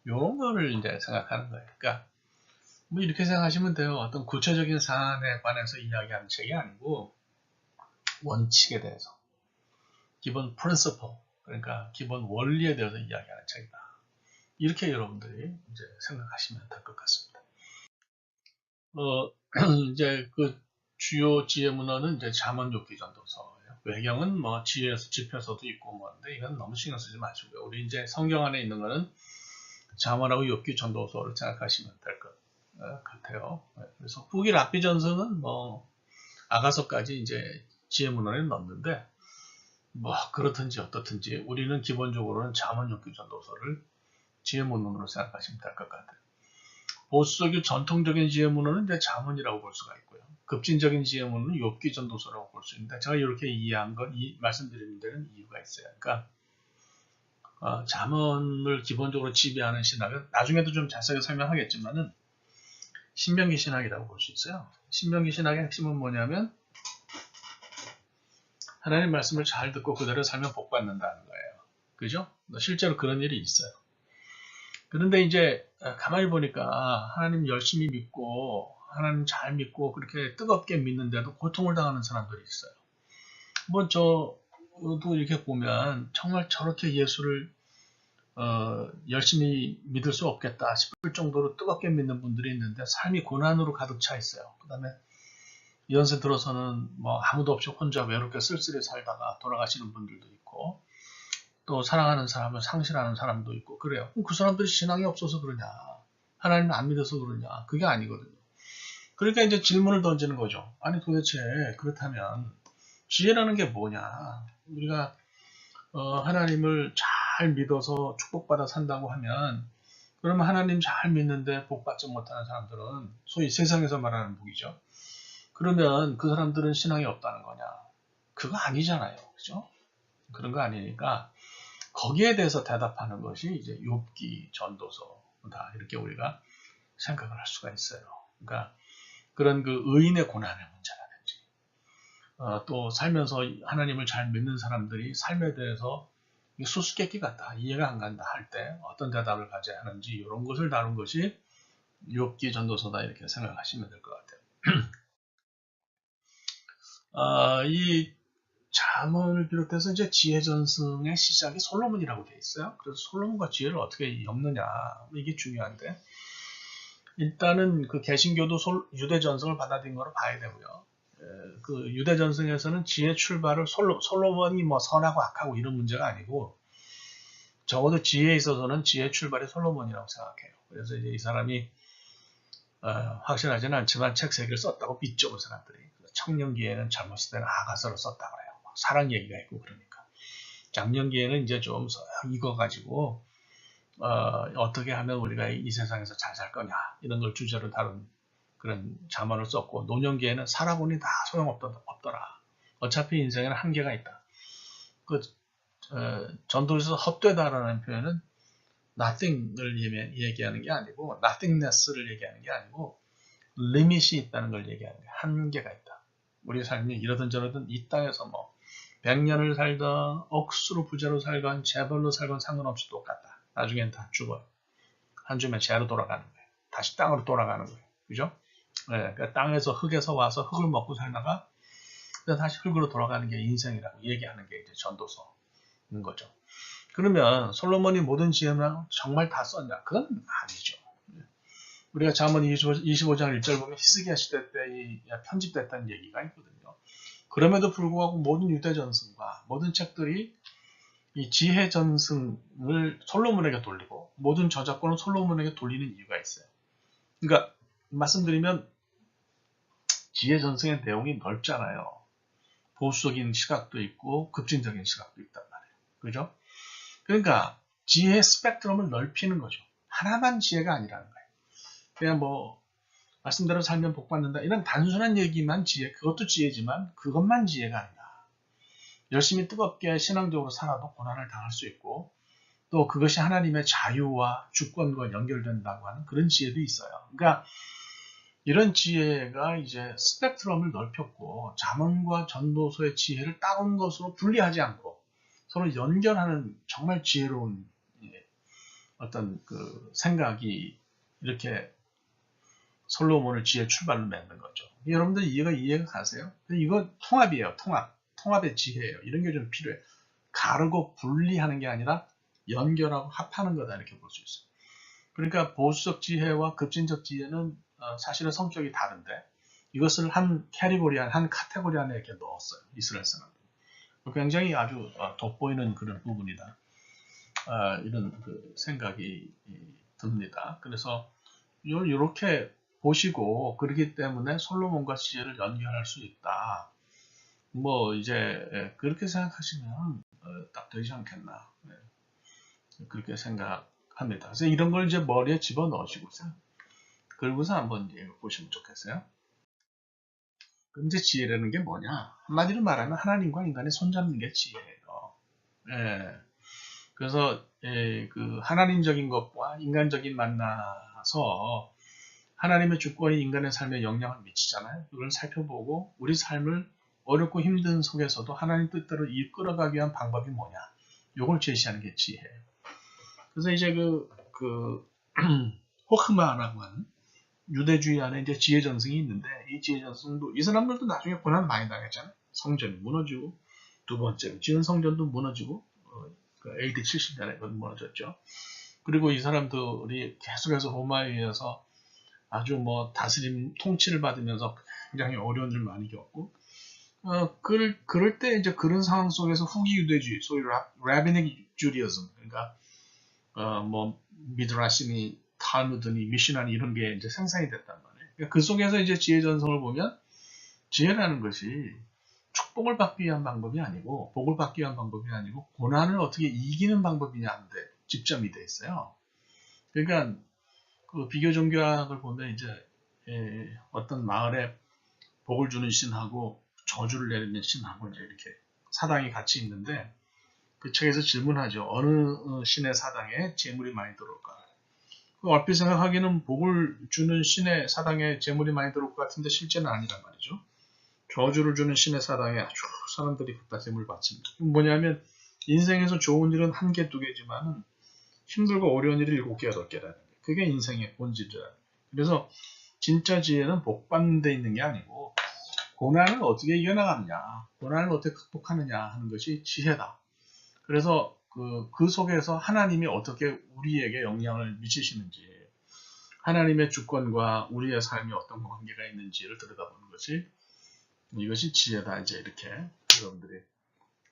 이런 거를 이제 생각하는 거예요. 그러니까 뭐 이렇게 생각하시면 돼요. 어떤 구체적인 사안에 관해서 이야기하는 책이 아니고 원칙에 대해서, 기본 principle, 그러니까 기본 원리에 대해서 이야기하는 책이다. 이렇게 여러분들이 이제 생각하시면 될 것 같습니다. 이제 그 주요 지혜 문헌은 이제 잠언, 욥기, 전도서예요. 외경은 뭐 지표서도 있고 뭐인데 이건 너무 신경 쓰지 마시고요. 우리 이제 성경 안에 있는 거는 잠언하고 욥기, 전도서를 생각하시면 될 것 같아요. 그래서 후기 랍비 전서는 뭐 아가서까지 이제 지혜 문헌에 넣는데 뭐 그렇든지 어떻든지 우리는 기본적으로는 잠언, 욥기, 전도서를 지혜 문헌으로 생각하시면 될 것 같아요. 보수적인 전통적인 지혜 문헌은 이제 잠언이라고 볼 수가 있고요. 급진적인 지혜 문헌은 욥기, 전도서라고 볼 수 있는데 제가 이렇게 이해한 건 말씀드리는 데는 이유가 있어요. 그러니까 잠언을 기본적으로 지배하는 신학은 나중에도 좀 자세하게 설명하겠지만은 신명기 신학이라고 볼 수 있어요. 신명기 신학의 핵심은 뭐냐면 하나님 말씀을 잘 듣고 그대로 살면 복 받는다는 거예요. 그죠? 실제로 그런 일이 있어요. 그런데 이제 가만히 보니까 하나님 열심히 믿고 하나님 잘 믿고 그렇게 뜨겁게 믿는데도 고통을 당하는 사람들이 있어요. 뭐 저도 이렇게 보면 정말 저렇게 예수를 열심히 믿을 수 없겠다 싶을 정도로 뜨겁게 믿는 분들이 있는데 삶이 고난으로 가득 차 있어요. 그 다음에 연세 들어서는 뭐 아무도 없이 혼자 외롭게 쓸쓸히 살다가 돌아가시는 분들도 있고, 또 사랑하는 사람을 상실하는 사람도 있고 그래요. 그 사람들이 신앙이 없어서 그러냐, 하나님을 안 믿어서 그러냐, 그게 아니거든요. 그러니까 이제 질문을 던지는 거죠. 아니 도대체 그렇다면 지혜라는 게 뭐냐, 우리가 하나님을 잘 믿어서 축복받아 산다고 하면 그러면 하나님 잘 믿는데 복받지 못하는 사람들은 소위 세상에서 말하는 복이죠. 그러면 그 사람들은 신앙이 없다는 거냐? 그거 아니잖아요. 그죠? 그런 거 아니니까 거기에 대해서 대답하는 것이 이제 욥기, 전도서다, 이렇게 우리가 생각을 할 수가 있어요. 그러니까 그런 그 의인의 고난의 문제라든지 또 살면서 하나님을 잘 믿는 사람들이 삶에 대해서 수수께끼 같다, 이해가 안 간다 할 때 어떤 대답을 가져야 하는지 이런 것을 다룬 것이 욥기, 전도서다, 이렇게 생각하시면 될 것 같아요. 이 잠언을 비롯해서 이제 지혜전승의 시작이 솔로몬이라고 되어 있어요. 그래서 솔로몬과 지혜를 어떻게 엮느냐, 이게 중요한데, 일단은 그 개신교도 유대 전승을 받아들인 거로 봐야 되고요. 그 유대 전승에서는 지혜 출발을 솔로몬이 뭐 선하고 악하고 이런 문제가 아니고 적어도 지혜에 있어서는 지혜 출발이 솔로몬이라고 생각해요. 그래서 이제 이 사람이 확실하지는 않지만 책 3개를 썼다고 믿죠, 사람들이. 청년기에는 젊었을 때는 아가서를 썼다고 해요. 사랑 얘기가 있고 그러니까. 장년기에는 이제 좀 익어가지고 어떻게 하면 우리가 이 세상에서 잘 살 거냐, 이런 걸 주제로 다룬 그런 잠언을 썼고, 노년기에는 살아보니 다 소용없더라. 어차피 인생에는 한계가 있다. 그 전도에서 헛되다라는 표현은 nothing을 얘기하는 게 아니고 nothingness를 얘기하는 게 아니고 리밋이 있다는 걸 얘기하는 거예요. 한계가 있다. 우리 삶이 이러든 저러든 이 땅에서 뭐 100년을 살던 억수로 부자로 살건 재벌로 살건 상관없이 똑같다. 나중엔 다 죽어요. 한 주면 재로 돌아가는 거예요. 다시 땅으로 돌아가는 거예요. 그죠? 네, 그러니까 땅에서 흙에서 와서 흙을 먹고 살다가 다시 흙으로 돌아가는 게 인생이라고 얘기하는 게 이제 전도서인 거죠. 그러면 솔로몬이 모든 지혜만 정말 다 썼냐? 그건 아니죠. 우리가 잠언 25장 1절 보면 히스기야 시대 때 편집됐다는 얘기가 있거든요. 그럼에도 불구하고 모든 유대 전승과 모든 책들이 이 지혜 전승을 솔로몬에게 돌리고 모든 저작권을 솔로몬에게 돌리는 이유가 있어요. 그러니까 말씀드리면 지혜 전승의 내용이 넓잖아요. 보수적인 시각도 있고 급진적인 시각도 있단 말이에요. 그죠? 그러니까 지혜의 스펙트럼을 넓히는 거죠. 하나만 지혜가 아니라는 거예요. 그냥 뭐 말씀대로 살면 복 받는다 이런 단순한 얘기만 지혜, 그것도 지혜지만 그것만 지혜가 아니다. 열심히 뜨겁게 신앙적으로 살아도 고난을 당할 수 있고 또 그것이 하나님의 자유와 주권과 연결된다고 하는 그런 지혜도 있어요. 그러니까 이런 지혜가 이제 스펙트럼을 넓혔고 잠언과 전도서의 지혜를 다른 것으로 분리하지 않고 서로 연결하는 정말 지혜로운 어떤 그 생각이 이렇게 솔로몬을 지혜 출발로 만든 거죠. 여러분들 이해가 가세요? 이거 통합이에요. 통합의 지혜예요. 이런 게 좀 필요해요. 가르고 분리하는 게 아니라 연결하고 합하는 거다 이렇게 볼 수 있어요. 그러니까 보수적 지혜와 급진적 지혜는 사실은 성격이 다른데 이것을 한 카테고리 안에 이렇게 넣었어요. 이스라엘 사람들. 굉장히 아주 돋보이는 그런 부분이다. 이런 그 생각이 듭니다. 그래서 이렇게 보시고 그렇기 때문에 솔로몬과 지혜를 연결할 수 있다. 뭐 이제 그렇게 생각하시면 딱 되지 않겠나. 그렇게 생각합니다. 그래서 이런 걸 이제 머리에 집어 넣으시고서 그러고서 한번 보시면 좋겠어요. 그럼 이제 지혜라는 게 뭐냐? 한마디로 말하면 하나님과 인간의 손잡는 게 지혜예요. 예. 그래서 그 하나님적인 것과 인간적인 만나서 하나님의 주권이 인간의 삶에 영향을 미치잖아요. 그걸 살펴보고 우리 삶을 어렵고 힘든 속에서도 하나님 뜻대로 이끌어가기 위한 방법이 뭐냐? 이걸 제시하는 게 지혜예요. 그래서 이제 호크마라고 하는 유대주의 안에 이제 지혜 전승이 있는데 이 지혜 전승도 이 사람들도 나중에 고난 많이 당했잖아요. 성전이 무너지고 두 번째로 지은 성전도 무너지고 AD 70년에 무너졌죠. 그리고 이 사람들이 계속해서 로마에 의해서 아주 뭐 다스림 통치를 받으면서 굉장히 어려운 일 많이 겪고 그럴 때 이제 그런 상황 속에서 후기 유대주의 소위 라비닉 주리즘 그러니까 뭐 미드라시니 탈무드니 미시나니 이런 게 이제 생산이 됐단 말이에요. 그러니까 그 속에서 이제 지혜 전성을 보면 지혜라는 것이 축복을 받기 위한 방법이 아니고 복을 받기 위한 방법이 아니고 고난을 어떻게 이기는 방법이냐는데 집점이 돼 있어요. 그러니까 그 비교 종교학을 보면 이제 어떤 마을에 복을 주는 신하고 저주를 내리는 신하고 이제 이렇게 사당이 같이 있는데 그 책에서 질문하죠. 어느 신의 사당에 재물이 많이 들어올까? 얼핏 생각하기에는 복을 주는 신의 사당에 재물이 많이 들어올 것 같은데 실제는 아니란 말이죠. 저주를 주는 신의 사당에 아주 사람들이 갖다 재물을 바칩니다. 뭐냐면 인생에서 좋은 일은 한 개, 두 개지만 힘들고 어려운 일이 7개, 8개라는 거예요. 그게 인생의 본질이라는 거예요. 그래서 진짜 지혜는 복 받는 데 있는 게 아니고 고난을 어떻게 이겨나가느냐, 고난을 어떻게 극복하느냐 하는 것이 지혜다. 그래서 그 속에서 하나님이 어떻게 우리에게 영향을 미치시는지, 하나님의 주권과 우리의 삶이 어떤 관계가 있는지를 들여다보는 것이 이것이 지혜다. 이제 이렇게 여러분들이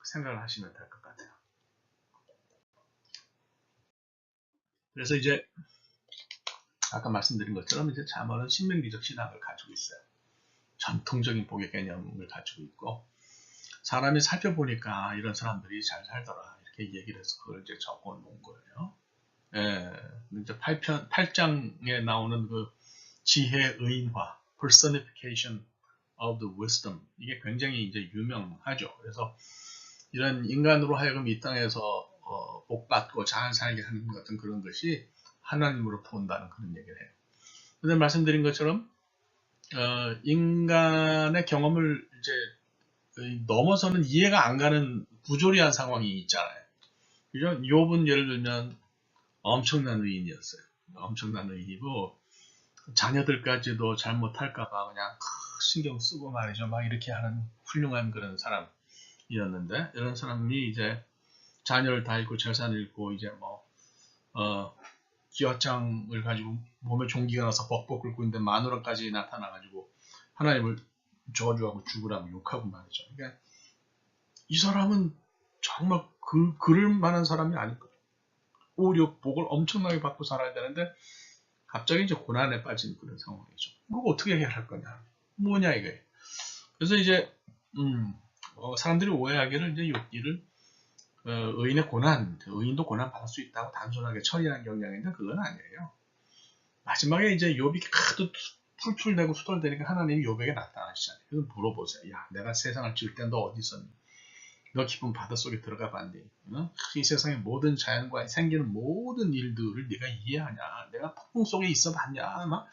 생각을 하시면 될 것 같아요. 그래서 이제 아까 말씀드린 것처럼 이제 잠언은 신명기적 신학을 가지고 있어요. 전통적인 복의 개념을 가지고 있고 사람이 살펴보니까 이런 사람들이 잘 살더라 이렇게 얘기를 해서 그걸 이제 적어 놓은 거예요. 이제 8장에 나오는 그 지혜 의인화, personification of the wisdom 이게 굉장히 이제 유명하죠. 그래서 이런 인간으로 하여금 이 땅에서 복받고 잘 살게 하는 같은 그런 것이 하나님으로부터 온다는 그런 얘기를 해요. 근데 말씀드린 것처럼 인간의 경험을 이제 넘어서는 이해가 안 가는 부조리한 상황이 있잖아요. 그죠? 욥은 예를 들면 엄청난 의인이었어요. 엄청난 의인이고 자녀들까지도 잘못할까봐 그냥 신경 쓰고 말이죠. 막 이렇게 하는 훌륭한 그런 사람이었는데 이런 사람이 이제 자녀를 다 잃고 재산을 잃고 이제 뭐 기와장을 가지고 몸에 종기가 나서 벅벅 끓고 있는데 마누라까지 나타나가지고 하나님을 저주하고 죽으라고 욕하고 말이죠. 그러니까 이 사람은 정말 그럴 만한 사람이 아닐 거예요. 오히려 복을 엄청나게 받고 살아야 되는데 갑자기 이제 고난에 빠진 그런 상황이죠. 그거 어떻게 해결할 거냐? 뭐냐 이거예요. 그래서 이제 사람들이 오해하기를 이제 욥기를 의인의 고난, 의인도 고난 받을 수 있다고 단순하게 처리하는 경향인데 그건 아니에요. 마지막에 이제 욥이 하도 풀풀대고 수돌대니까 하나님이 욥에게 나타나시잖아요. 그래서 물어보세요. 야, 내가 세상을 지을 때 너 어디 있었니? 너 깊은 바닷속에 들어가 봤니? 이 세상의 모든 자연과 생기는 모든 일들을 네가 이해하냐? 내가 폭풍 속에 있어 봤냐? 막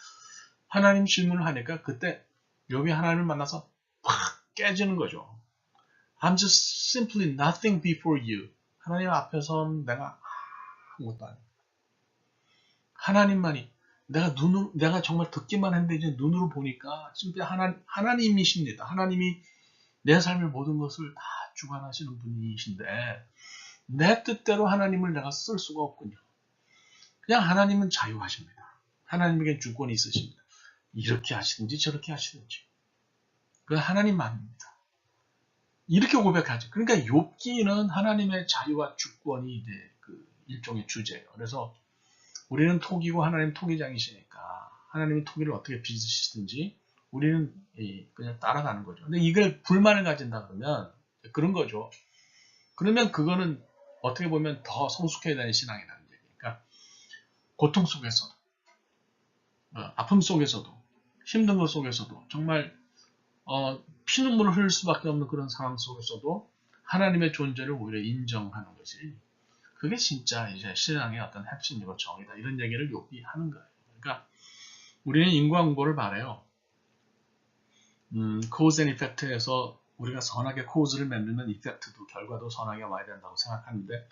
하나님 질문을 하니까 그때 욥이 하나님을 만나서 팍 깨지는 거죠. I'm just simply nothing before you. 하나님 앞에선 내가 아무것도 아니야. 하나님만이 내가 정말 듣기만 했는데 이제 눈으로 보니까 진짜 하나님이십니다. 하나님이 내 삶의 모든 것을 다 주관하시는 분이신데 내 뜻대로 하나님을 내가 쓸 수가 없군요. 그냥 하나님은 자유하십니다. 하나님에게 주권이 있으십니다. 이렇게 하시든지 저렇게 하시든지. 그 하나님만입니다. 이렇게 고백하죠. 그러니까 욥기는 하나님의 자유와 주권이 이제 그 일종의 주제예요. 그래서 우리는 토기고 하나님 토기장이시니까 하나님이 토기를 어떻게 빚으시든지 우리는 그냥 따라가는 거죠. 근데 이걸 불만을 가진다 그러면 그런 거죠. 그러면 그거는 어떻게 보면 더 성숙해야 되는 신앙이라는 얘기예요. 그러니까 고통 속에서도 아픔 속에서도 힘든 것 속에서도 정말 피눈물을 흘릴 수밖에 없는 그런 상황 속에서도 하나님의 존재를 오히려 인정하는 것이 그게 진짜 이제 신앙의 어떤 핵심이고 정의다. 이런 얘기를 욥이 하는 거예요. 그러니까 우리는 인과응보를 바라요. cause and effect에서 우리가 선하게 cause를 만들면 effect도 결과도 선하게 와야 된다고 생각하는데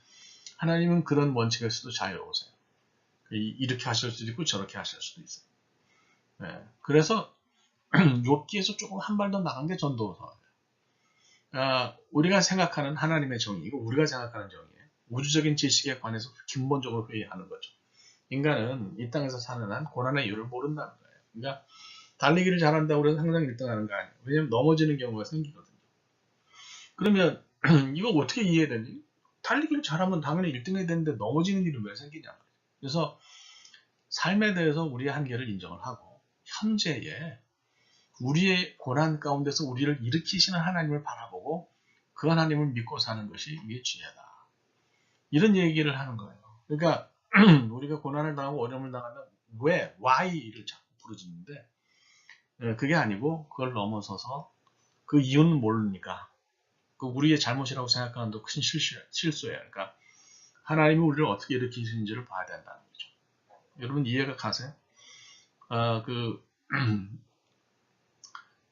하나님은 그런 원칙에서도 자유로우세요. 이렇게 하실 수도 있고 저렇게 하실 수도 있어요. 네. 그래서 욥기에서 조금 한 발 더 나간 게 전도서예요. 우리가 생각하는 하나님의 정의, 이거 우리가 생각하는 정의예요. 우주적인 지식에 관해서 근본적으로 회의하는 거죠. 인간은 이 땅에서 사는 한 고난의 이유를 모른다는 거예요. 그러니까 달리기를 잘한다고 해서 항상 1등하는 거 아니에요. 왜냐면 넘어지는 경우가 생기거든요. 그러면 이거 어떻게 이해되니? 달리기를 잘하면 당연히 1등해야 되는데 넘어지는 일은 왜 생기냐. 그래서 삶에 대해서 우리의 한계를 인정을 하고 현재에 우리의 고난 가운데서 우리를 일으키시는 하나님을 바라보고 그 하나님을 믿고 사는 것이 이게 지혜다. 이런 얘기를 하는 거예요. 그러니까 우리가 고난을 당하고 어려움을 당하면 왜? why를 자꾸 부르짖는데 그게 아니고 그걸 넘어서서 그 이유는 모르니까 그 우리의 잘못이라고 생각하는 도 큰 실수예요. 그러니까 하나님이 우리를 어떻게 일으키시는지를 봐야 된다는 거죠. 여러분 이해가 가세요?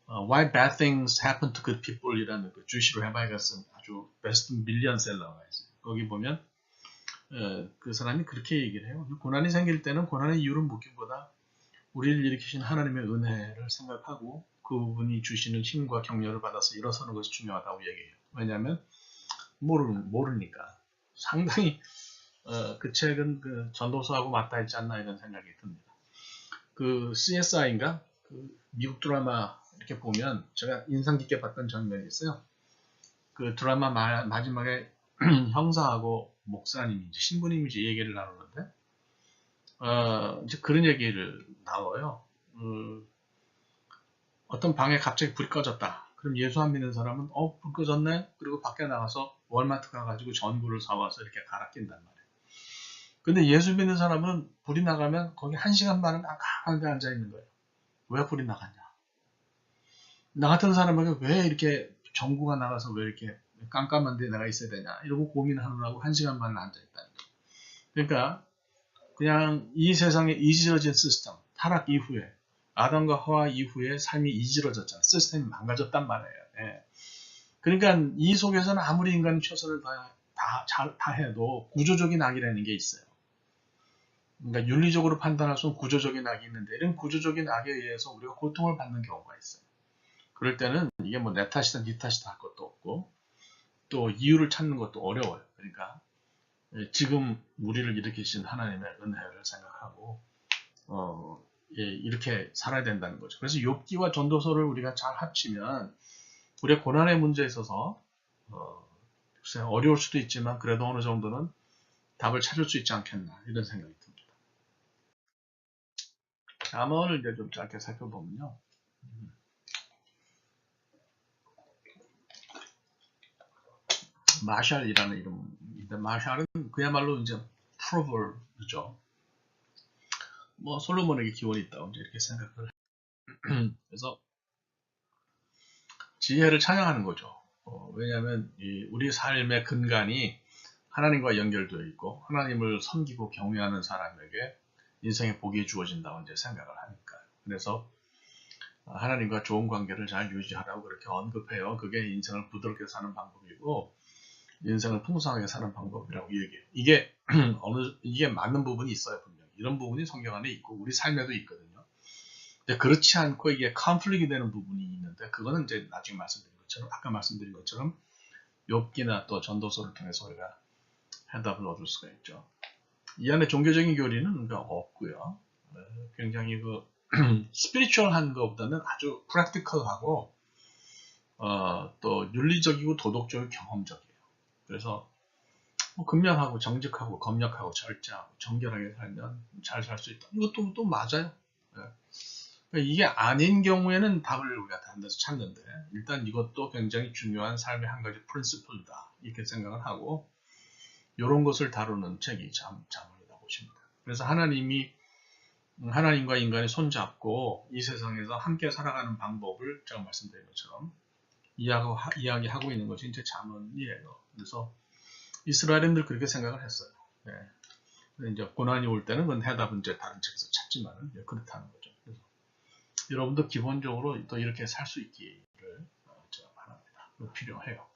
Why Bad Things Happen to Good People 이라는 그 주시로 해바이가 쓴 아주 베스트 밀리언셀러가 있어요. 거기 보면 그 사람이 그렇게 얘기를 해요. 고난이 생길 때는 고난의 이유를 묻기보다 우리를 일으키신 하나님의 은혜를 생각하고 그분이 주시는 힘과 격려를 받아서 일어서는 것이 중요하다고 얘기해요. 왜냐하면 모르니까. 상당히 그 책은 그 전도서하고 맞닿아 있지 않나 이런 생각이 듭니다. 그 CSI인가? 그 미국 드라마 이렇게 보면 제가 인상 깊게 봤던 장면이 있어요. 그 드라마 마지막에 형사하고 목사님이 신부님이 이제 얘기를 나누는데 이제 그런 얘기를 나와요. 어떤 방에 갑자기 불이 꺼졌다. 그럼 예수 안 믿는 사람은 불 꺼졌네? 그리고 밖에 나가서 월마트 가가지고 전구를 사와서 이렇게 갈아 낀단 말이에요. 근데 예수 믿는 사람은 불이 나가면 거기 1시간 반은 깜깜하게 앉아있는 거예요. 왜 불이 나갔냐? 나 같은 사람에게 왜 이렇게 전구가 나가서 왜 이렇게 깜깜한데 내가 있어야 되냐? 이러고 고민하느라고 1시간 반을 앉아있다는 거예요. 그러니까 그냥 이 세상에 이지러진 시스템, 타락 이후에 아담과 하와 이후에 삶이 이지러졌잖아요. 시스템이 망가졌단 말이에요. 예. 그러니까 이 속에서는 아무리 인간이 최선을 다 해도 구조적인 악이라는 게 있어요. 그러니까 윤리적으로 판단할 수 없는 구조적인 악이 있는데 이런 구조적인 악에 의해서 우리가 고통을 받는 경우가 있어요. 그럴 때는 이게 뭐 내 탓이다 네 탓이다 할 것도 없고 또 이유를 찾는 것도 어려워요. 그러니까 지금 우리를 일으키신 하나님의 은혜를 생각하고 이렇게 살아야 된다는 거죠. 그래서 욥기와 전도서를 우리가 잘 합치면 우리의 고난의 문제에 있어서 어려울 수도 있지만 그래도 어느 정도는 답을 찾을 수 있지 않겠나 이런 생각이 듭니다. 잠언을 이제 좀 짧게 살펴보면요. 마샬이라는 이름인데 마샬은 그야말로 이제 프로벌브죠. 뭐 솔로몬에게 기원이 있다고 이렇게 생각을 그래서 지혜를 찬양하는 거죠. 왜냐하면 우리 삶의 근간이 하나님과 연결되어 있고 하나님을 섬기고 경외하는 사람에게 인생의 복이 주어진다고 이제 생각을 하니까. 그래서 하나님과 좋은 관계를 잘 유지하라고 그렇게 언급해요. 그게 인생을 부드럽게 사는 방법이고 인생을 풍성하게 사는 방법이라고 얘기해요. 이게 맞는 부분이 있어요. 분명히. 이런 부분이 성경 안에 있고 우리 삶에도 있거든요. 근데 그렇지 않고 이게 컨플릭이 되는 부분이 있는데 그거는 이제 나중에 아까 말씀드린 것처럼 욥기나 또 전도서를 통해서 우리가 해답을 얻을 수가 있죠. 이 안에 종교적인 교리는 없고요. 굉장히 스피리추얼한 것보다는 아주 프랙티컬하고 또 윤리적이고 도덕적이고 경험적이에요. 그래서 근면하고 정직하고 검역하고 절제하고 정결하게 살면 잘 살 수 있다. 이것도 또 맞아요. 이게 아닌 경우에는 답을 우리가 다른 데서 찾는데 일단 이것도 굉장히 중요한 삶의 한 가지 프린시플이다 이렇게 생각을 하고 이런 것을 다루는 책이 잠언이라고 보십니다. 그래서 하나님과 인간이 손잡고 이 세상에서 함께 살아가는 방법을 제가 말씀드린 것처럼 이야기하고 있는 것이 이제 잠언이에요. 그래서 이스라엘인들 그렇게 생각을 했어요. 네. 이제 고난이 올 때는 그건 해답은 이제 다른 책에서 찾지만은 그렇다는 거죠. 그래서 여러분도 기본적으로 또 이렇게 살 수 있기를 바랍니다. 필요해요.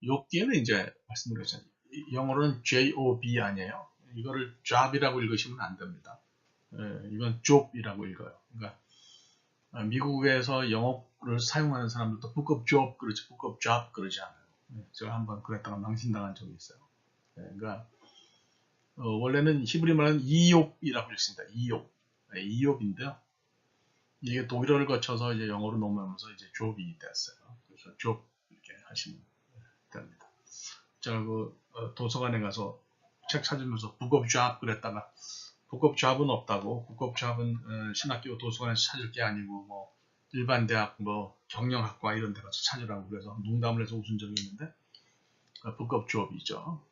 욥기에는 이제 말씀드렸잖아요. 영어로는 job 아니에요. 이거를 job이라고 읽으시면 안 됩니다. 이건 job이라고 읽어요. 그러니까 미국에서 영어를 사용하는 사람들도 book of job 그러지 book of job 그러지 않아요. 제가 한번 그랬다가 망신당한 적이 있어요. 그러니까 원래는 히브리 말은 이욥이라고 읽습니다. 이욥인데요. 이게 독일어를 거쳐서 이제 영어로 넘어오면서 이제 job이 됐어요. 그래서 job 이렇게 하시면 됩니다. 제가 도서관에 가서 책 찾으면서 book of job 그랬다가 book of job은 없다고. book of job은 신학교 도서관에서 찾을 게 아니고 뭐 일반 대학 뭐 경영학과 이런 데 가서 찾으라고 그래서 농담을 해서 웃은 적이 있는데 book of job이죠.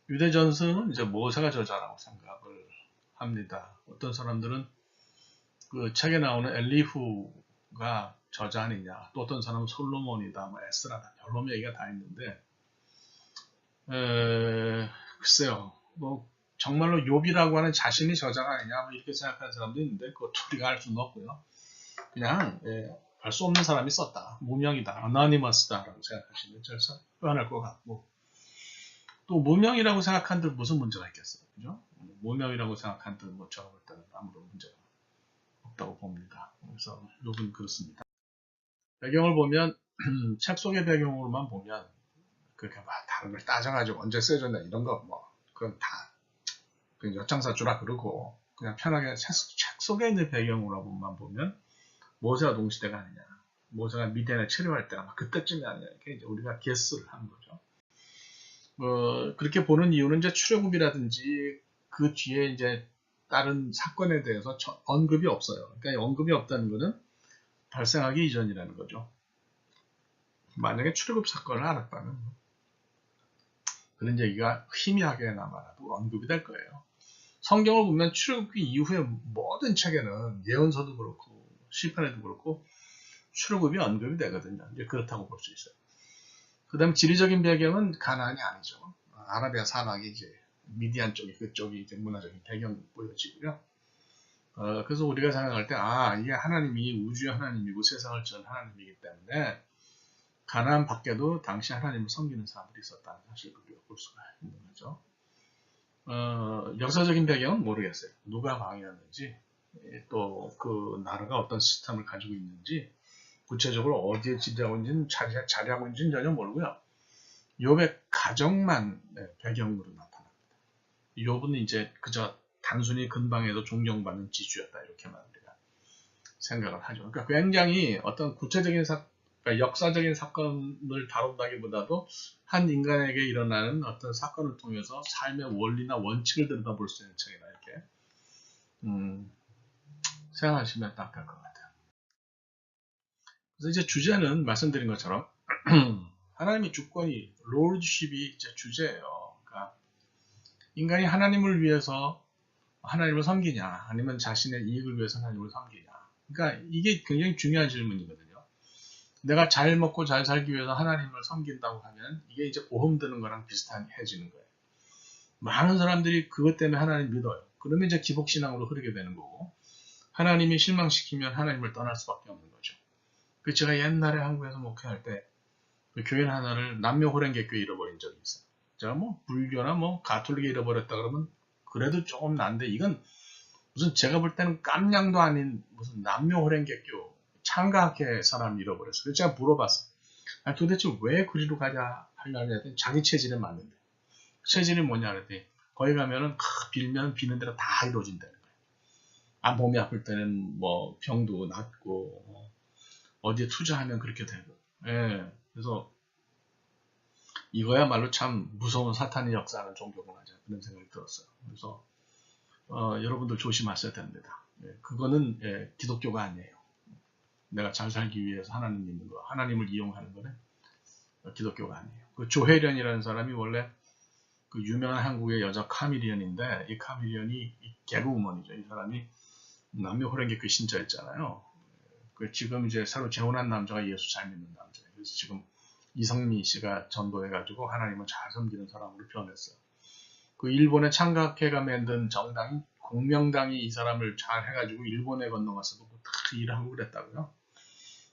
유대전서는 이제 모세가 저자라고 생각을 합니다. 어떤 사람들은 그 책에 나오는 엘리후가 저자 아니냐, 또 어떤 사람은 솔로몬이다, 뭐 에스라다, 여러 얘기가 다 있는데 글쎄요, 뭐 정말로 욥이라고 하는 자신이 저자가 아니냐, 뭐 이렇게 생각하는 사람도 있는데 그것도 우리가 알 수는 없고요. 그냥 알 수 없는 사람이 썼다, 무명이다, 아나니머스다라고 생각하시면 잘 표현할 것 같고. 또 무명이라고 생각한들 무슨 문제가 있겠어요, 그죠? 무명이라고 생각한들 뭐 제가 볼 때는 아무런 문제가 없다고 봅니다. 그래서 욥은 그렇습니다. 배경을 보면 책 속의 배경으로만 보면 그렇게 막 다른 걸 따져가지고 언제 쓰여졌나 이런 거 뭐 그건 다 엿장사주라 그러고 그냥 편하게 책 속에 있는 배경으로만 보면 모세와 동시대가 아니냐, 모세가 미디안에 체류할 때가 막 그때쯤이 아니냐 이렇게 이제 우리가 게스를 하는 거죠. 그렇게 보는 이유는 이제 출애굽이라든지 그 뒤에 이제 다른 사건에 대해서 언급이 없어요. 그러니까 언급이 없다는 것은 발생하기 이전이라는 거죠. 만약에 출애굽 사건을 알았다면 그런 얘기가 희미하게나마라도 언급이 될 거예요. 성경을 보면 출애굽 이후에 모든 책에는 예언서도 그렇고 시편에도 그렇고 출애굽이 언급이 되거든요. 이제 그렇다고 볼 수 있어요. 그 다음 지리적인 배경은 가나안이 아니죠. 아라비아 사막이 이제 미디안 쪽이 그쪽이 이제 문화적인 배경 보여지고요. 그래서 우리가 생각할 때, 이게 하나님이 우주의 하나님이고 세상을 지은 하나님이기 때문에 가나안 밖에도 당시 하나님을 섬기는 사람들이 있었다는 사실을 우리가 볼 수가 있는 거죠. 역사적인 배경은 모르겠어요. 누가 왕이었는지, 또 그 나라가 어떤 시스템을 가지고 있는지, 구체적으로 어디에 지배하고 있는지는 자리하고 있는지는 전혀 모르고요. 욥의 가정만 배경으로 나타납니다. 욥은 이제 그저 단순히 근방에도 존경받는 지주였다, 이렇게만 우리가 생각을 하죠. 그러니까 굉장히 어떤 구체적인 그러니까 역사적인 사건을 다룬다기보다도 한 인간에게 일어나는 어떤 사건을 통해서 삶의 원리나 원칙을 들여다볼 수 있는 책이다, 이렇게 생각하시면 딱 할 것 같아요. 그래서 이제 주제는 말씀드린 것처럼 하나님의 주권이 롤드십이 이제 주제예요. 그러니까 인간이 하나님을 위해서 하나님을 섬기냐, 아니면 자신의 이익을 위해서 하나님을 섬기냐. 그러니까 이게 굉장히 중요한 질문이거든요. 내가 잘 먹고 잘 살기 위해서 하나님을 섬긴다고 하면 이게 이제 보험 드는 거랑 비슷해지는 거예요. 많은 사람들이 그것 때문에 하나님 믿어요. 그러면 이제 기복신앙으로 흐르게 되는 거고, 하나님이 실망시키면 하나님을 떠날 수밖에 없는 거죠. 그 제가 옛날에 한국에서 목회할 때 그 교인 하나를 남묘호랭개교에 잃어버린 적이 있어요. 제가 뭐 불교나 뭐 가톨릭에 잃어버렸다 그러면 그래도 조금 난데, 이건 무슨 제가 볼 때는 깜냥도 아닌 무슨 남묘호랭개교 창가학회 사람이 잃어버렸어요. 그래서 제가 물어봤어요. 도대체 왜 그리로 가자 하려냐 했더니 자기 체질에 맞는데. 체질이 뭐냐 그랬더니 거기 가면은 빌면 비는 대로 다 이루어진다는 거예요. 몸이 아플 때는 뭐 병도 낫고 어디에 투자하면 그렇게 되고. 예. 그래서 이거야말로 참 무서운 사탄의 역사하는 종교구나, 그런 생각이 들었어요. 그래서 여러분들 조심하셔야 됩니다. 그거는 기독교가 아니에요. 내가 잘 살기 위해서 하나님 믿는 거, 하나님을 이용하는 거는 기독교가 아니에요. 그 조혜련이라는 사람이 원래 그 유명한 한국의 여자 카미리언인데, 이 카미리언이 개그우먼이죠. 이 사람이 남묘호랭개교 신자였잖아요. 지금 이제 새로 재혼한 남자가 예수 잘 믿는 남자예요. 그래서 지금 이성미 씨가 전도해가지고 하나님을 잘 섬기는 사람으로 변했어요. 그 일본의 창각회가 만든 정당인 공명당이 이 사람을 잘 해가지고 일본에 건너가서도 다 일하고 그랬다고요.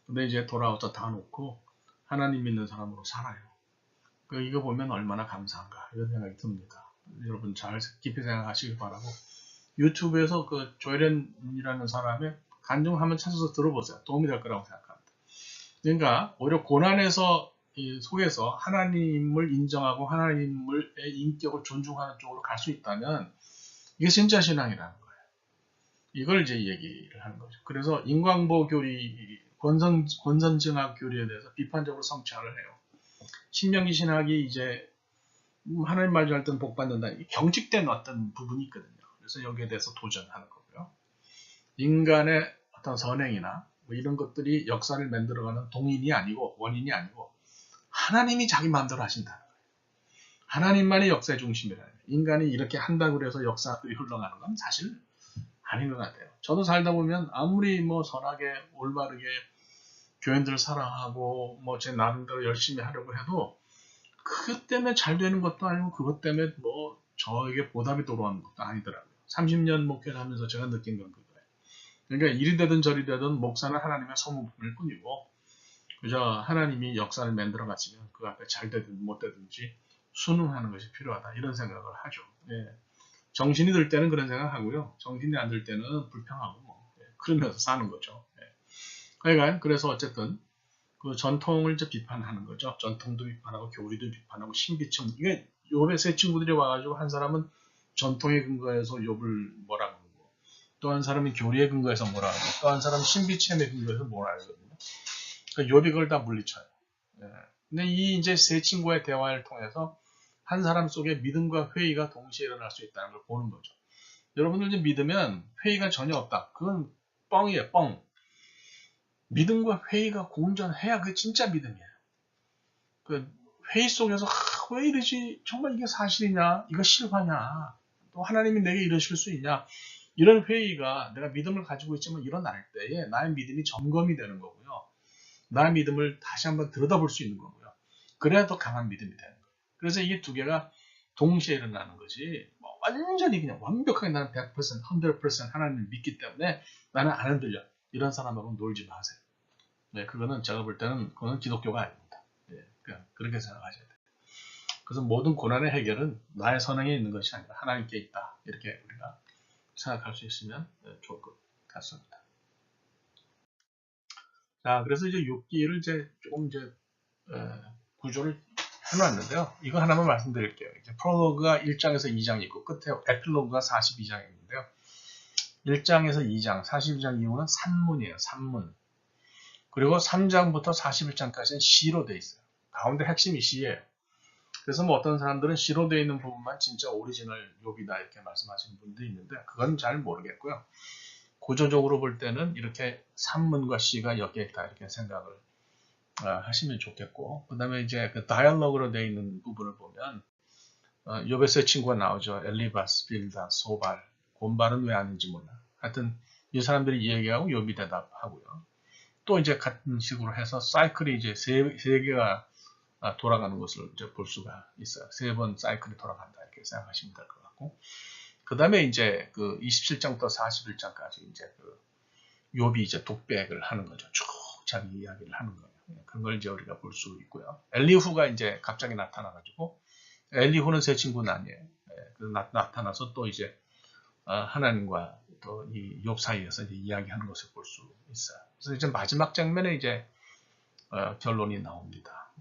근데 이제 돌아와서 다 놓고 하나님 믿는 사람으로 살아요. 이거 보면 얼마나 감사한가, 이런 생각이 듭니다. 여러분 잘 깊이 생각하시길 바라고, 유튜브에서 그 조혜련이라는 사람의 간증 한번 찾아서 들어보세요. 도움이 될 거라고 생각합니다. 그러니까 오히려 고난에서 속에서 하나님을 인정하고 하나님의 인격을 존중하는 쪽으로 갈 수 있다면 이게 진짜 신앙이라는 거예요. 이걸 이제 얘기를 하는 거죠. 그래서 인광보 교리, 권선징악 교리에 대해서 비판적으로 성찰을 해요. 신명기 신학이 이제 하나님 말할 때는 복 받는다, 경직된 어떤 부분이 있거든요. 그래서 여기에 대해서 도전하는 거고요. 인간의 어떤 선행이나 뭐 이런 것들이 역사를 만들어가는 동인이 아니고 원인이 아니고 하나님이 자기 마음대로 하신다는 거예요. 하나님만이 역사의 중심이라는 거예요. 인간이 이렇게 한다고 해서 역사들이 흘러가는 건 사실 아닌 것 같아요. 저도 살다 보면 아무리 뭐 선하게 올바르게 교인들을 사랑하고 뭐 제 나름대로 열심히 하려고 해도 그것 때문에 잘 되는 것도 아니고 그것 때문에 뭐 저에게 보답이 돌아오는 것도 아니더라고요. 30년 목회를 하면서 제가 느낀 건 그거예요. 그러니까 이리 되든 저리 되든 목사는 하나님의 소모품일 뿐이고, 그저 하나님이 역사를 만들어 가시면 그 앞에 잘 되든 못 되든지 순응하는 것이 필요하다, 이런 생각을 하죠. 정신이 들 때는 그런 생각하고요. 정신이 안 들 때는 불평하고 그러면서 사는 거죠. 그러니까 그래서 어쨌든 그 전통을 이제 비판하는 거죠. 전통도 비판하고 교리도 비판하고 신비청, 이게 욥의 세 친구들이 와가지고 한 사람은 전통에 근거해서 욥을 뭐라 그러고, 또 한 사람은 교리에 근거해서 뭐라 그러고, 또 한 사람은 신비체험에 근거해서 뭐라 그러거든요. 그러니까 욥이 그걸 다 물리쳐요. 근데 이 이제 세 친구의 대화를 통해서 한 사람 속에 믿음과 회의가 동시에 일어날 수 있다는 걸 보는 거죠. 여러분들 이제 믿으면 회의가 전혀 없다, 그건 뻥이에요, 뻥. 믿음과 회의가 공존해야 그게 진짜 믿음이에요. 그 회의 속에서 왜 이러지? 정말 이게 사실이냐? 이거 실화냐? 또 하나님이 내게 이러실 수 있냐? 이런 회의가 내가 믿음을 가지고 있지만 일어날 때에 나의 믿음이 점검이 되는 거고요. 나의 믿음을 다시 한번 들여다볼 수 있는 거고요. 그래야 더 강한 믿음이 되는 거예요. 그래서 이게 두 개가 동시에 일어나는 거지, 뭐 완전히 그냥 완벽하게 나는 100%, 100% 하나님을 믿기 때문에 나는 안 흔들려. 이런 사람하고는 놀지 마세요. 네, 그거는 제가 볼 때는 그거는 기독교가 아닙니다. 네, 그냥 그렇게 생각하셔야 돼요. 그래서 모든 고난의 해결은 나의 선행에 있는 것이 아니라 하나님께 있다. 이렇게 우리가 생각할 수 있으면 좋을 것 같습니다. 자, 그래서 이제 욥기를 이제 조금 이제 구조를 해놨는데요. 이거 하나만 말씀드릴게요. 이제 프롤로그가 1장에서 2장이 있고 끝에 에필로그가 42장이 있는데요. 1장에서 2장, 42장 이후는 산문이에요. 산문. 그리고 3장부터 41장까지는 시로 돼 있어요. 가운데 핵심이 시예요. 그래서 뭐 어떤 사람들은 시로 되어 있는 부분만 진짜 오리지널 욥이다 이렇게 말씀하시는 분도 있는데 그건 잘 모르겠고요. 구조적으로 볼 때는 이렇게 산문과 시가 엮여 있다 이렇게 생각을 하시면 좋겠고, 그 다음에 이제 그 다이얼로그로 되어 있는 부분을 보면 욥의 세 친구가 나오죠. 엘리바스, 빌다, 소발. 곤발은 왜 아닌지 몰라. 하여튼 이 사람들이 얘기하고 욥이 대답하고요. 또 이제 같은 식으로 해서 사이클이 이제 세 개가 돌아가는 것을 이제 볼 수가 있어요. 3번 사이클이 돌아간다 이렇게 생각하시면 될 것 같고, 그 다음에 이제 그 27장부터 41장까지 이제 그 욥이 이제 독백을 하는 거죠. 쭉 자기 이야기를 하는 거예요. 그걸 이제 우리가 볼 수 있고요. 엘리후가 이제 갑자기 나타나가지고, 엘리후는 세 친구는 아니에요. 나타나서 또 이제 하나님과 또 이 욥 사이에서 이제 이야기하는 것을 볼 수 있어요. 그래서 이제 마지막 장면에 이제 결론이 나옵니다.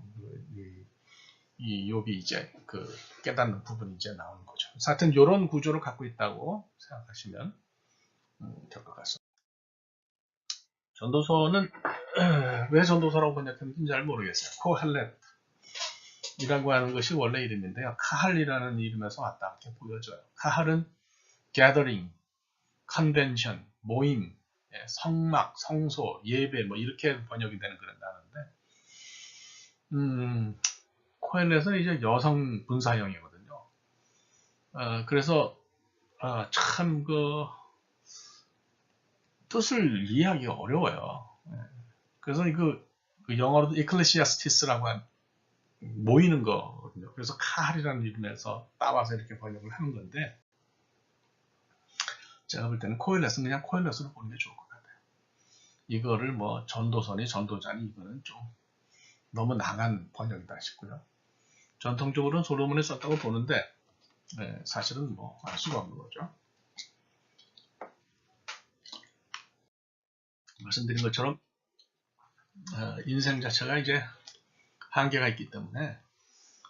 이 욥이 이제 그 깨닫는 부분이 이제 나오는 거죠. 그래서 하여튼 이런 구조를 갖고 있다고 생각하시면 될 것 같습니다. 전도서는 왜 전도서라고 번역했는지 잘 모르겠어요. 코헬렛이라고 하는 것이 원래 이름인데요. 카할이라는 이름에서 왔다 이렇게 보여져요. 카할은 gathering, convention, 모임, 성막, 성소, 예배 뭐 이렇게 번역이 되는 그런 단어인데, 코헬렛은 이제 여성 분사형이거든요. 그래서 참 그 뜻을 이해하기가 어려워요. 그래서 그 영어로도 ecclesiastis라고 한 모이는 거거든요. 그래서 카할이라는 이름에서 따와서 이렇게 번역을 하는 건데, 제가 볼 때는 코헬렛은 그냥 코헬렛으로 보는 게 좋을 것 같아요. 이거를 뭐 전도서니 전도자니 이거는 좀 너무 나간 번역이다 싶고요. 전통적으로는 솔로몬이 썼다고 보는데 사실은 뭐 알 수가 없는 거죠. 말씀드린 것처럼 인생 자체가 이제 한계가 있기 때문에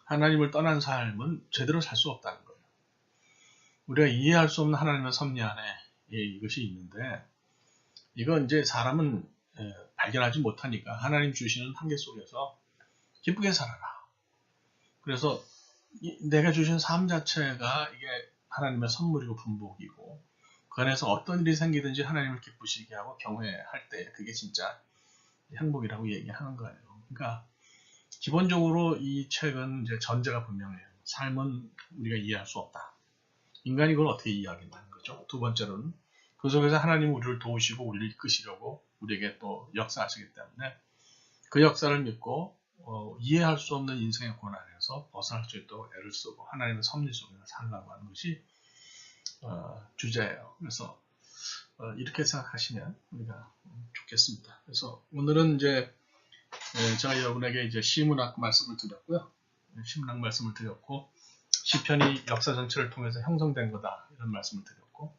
하나님을 떠난 삶은 제대로 살 수 없다는 거예요. 우리가 이해할 수 없는 하나님의 섭리 안에 이것이 있는데, 이건 이제 사람은 발견하지 못하니까 하나님 주시는 한계 속에서 기쁘게 살아라. 그래서 내가 주신 삶 자체가 이게 하나님의 선물이고 분복이고, 그 안에서 어떤 일이 생기든지 하나님을 기쁘시게 하고 경외할 때 그게 진짜 행복이라고 얘기하는 거예요. 그러니까 기본적으로 이 책은 이제 전제가 분명해요. 삶은 우리가 이해할 수 없다. 인간이 그걸 어떻게 이해하겠다는 거죠. 두 번째로는 그 속에서 하나님 우리를 도우시고 우리를 이끄시려고 우리에게 또 역사하시기 때문에 그 역사를 믿고 이해할 수 없는 인생의 고난에서 벗어날 수 있도록 애를 쓰고 하나님의 섭리 속에서 살라고 하는 것이 주제예요. 그래서 이렇게 생각하시면 우리가 좋겠습니다. 그래서 오늘은 이제 제가 여러분에게 이제 시문학 말씀을 드렸고요. 시문학 말씀을 드렸고, 시편이 역사 전체를 통해서 형성된 거다 이런 말씀을 드렸고,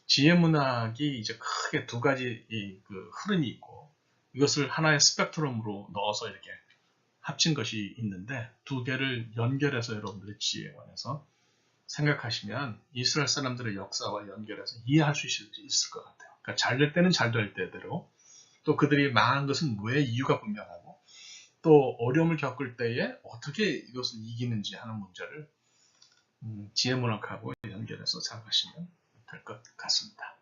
지혜문학이 이제 크게 두 가지 그 흐름이 있고, 이것을 하나의 스펙트럼으로 넣어서 이렇게 합친 것이 있는데, 두 개를 연결해서 여러분들의 지혜에 관해서 생각하시면 이스라엘 사람들의 역사와 연결해서 이해할 수 있을 것 같아요. 그러니까 잘 될 때는 잘 될 때대로, 또 그들이 망한 것은 왜 이유가 분명하고, 또 어려움을 겪을 때에 어떻게 이것을 이기는지 하는 문제를 지혜문학하고 연결해서 생각하시면 될 것 같습니다.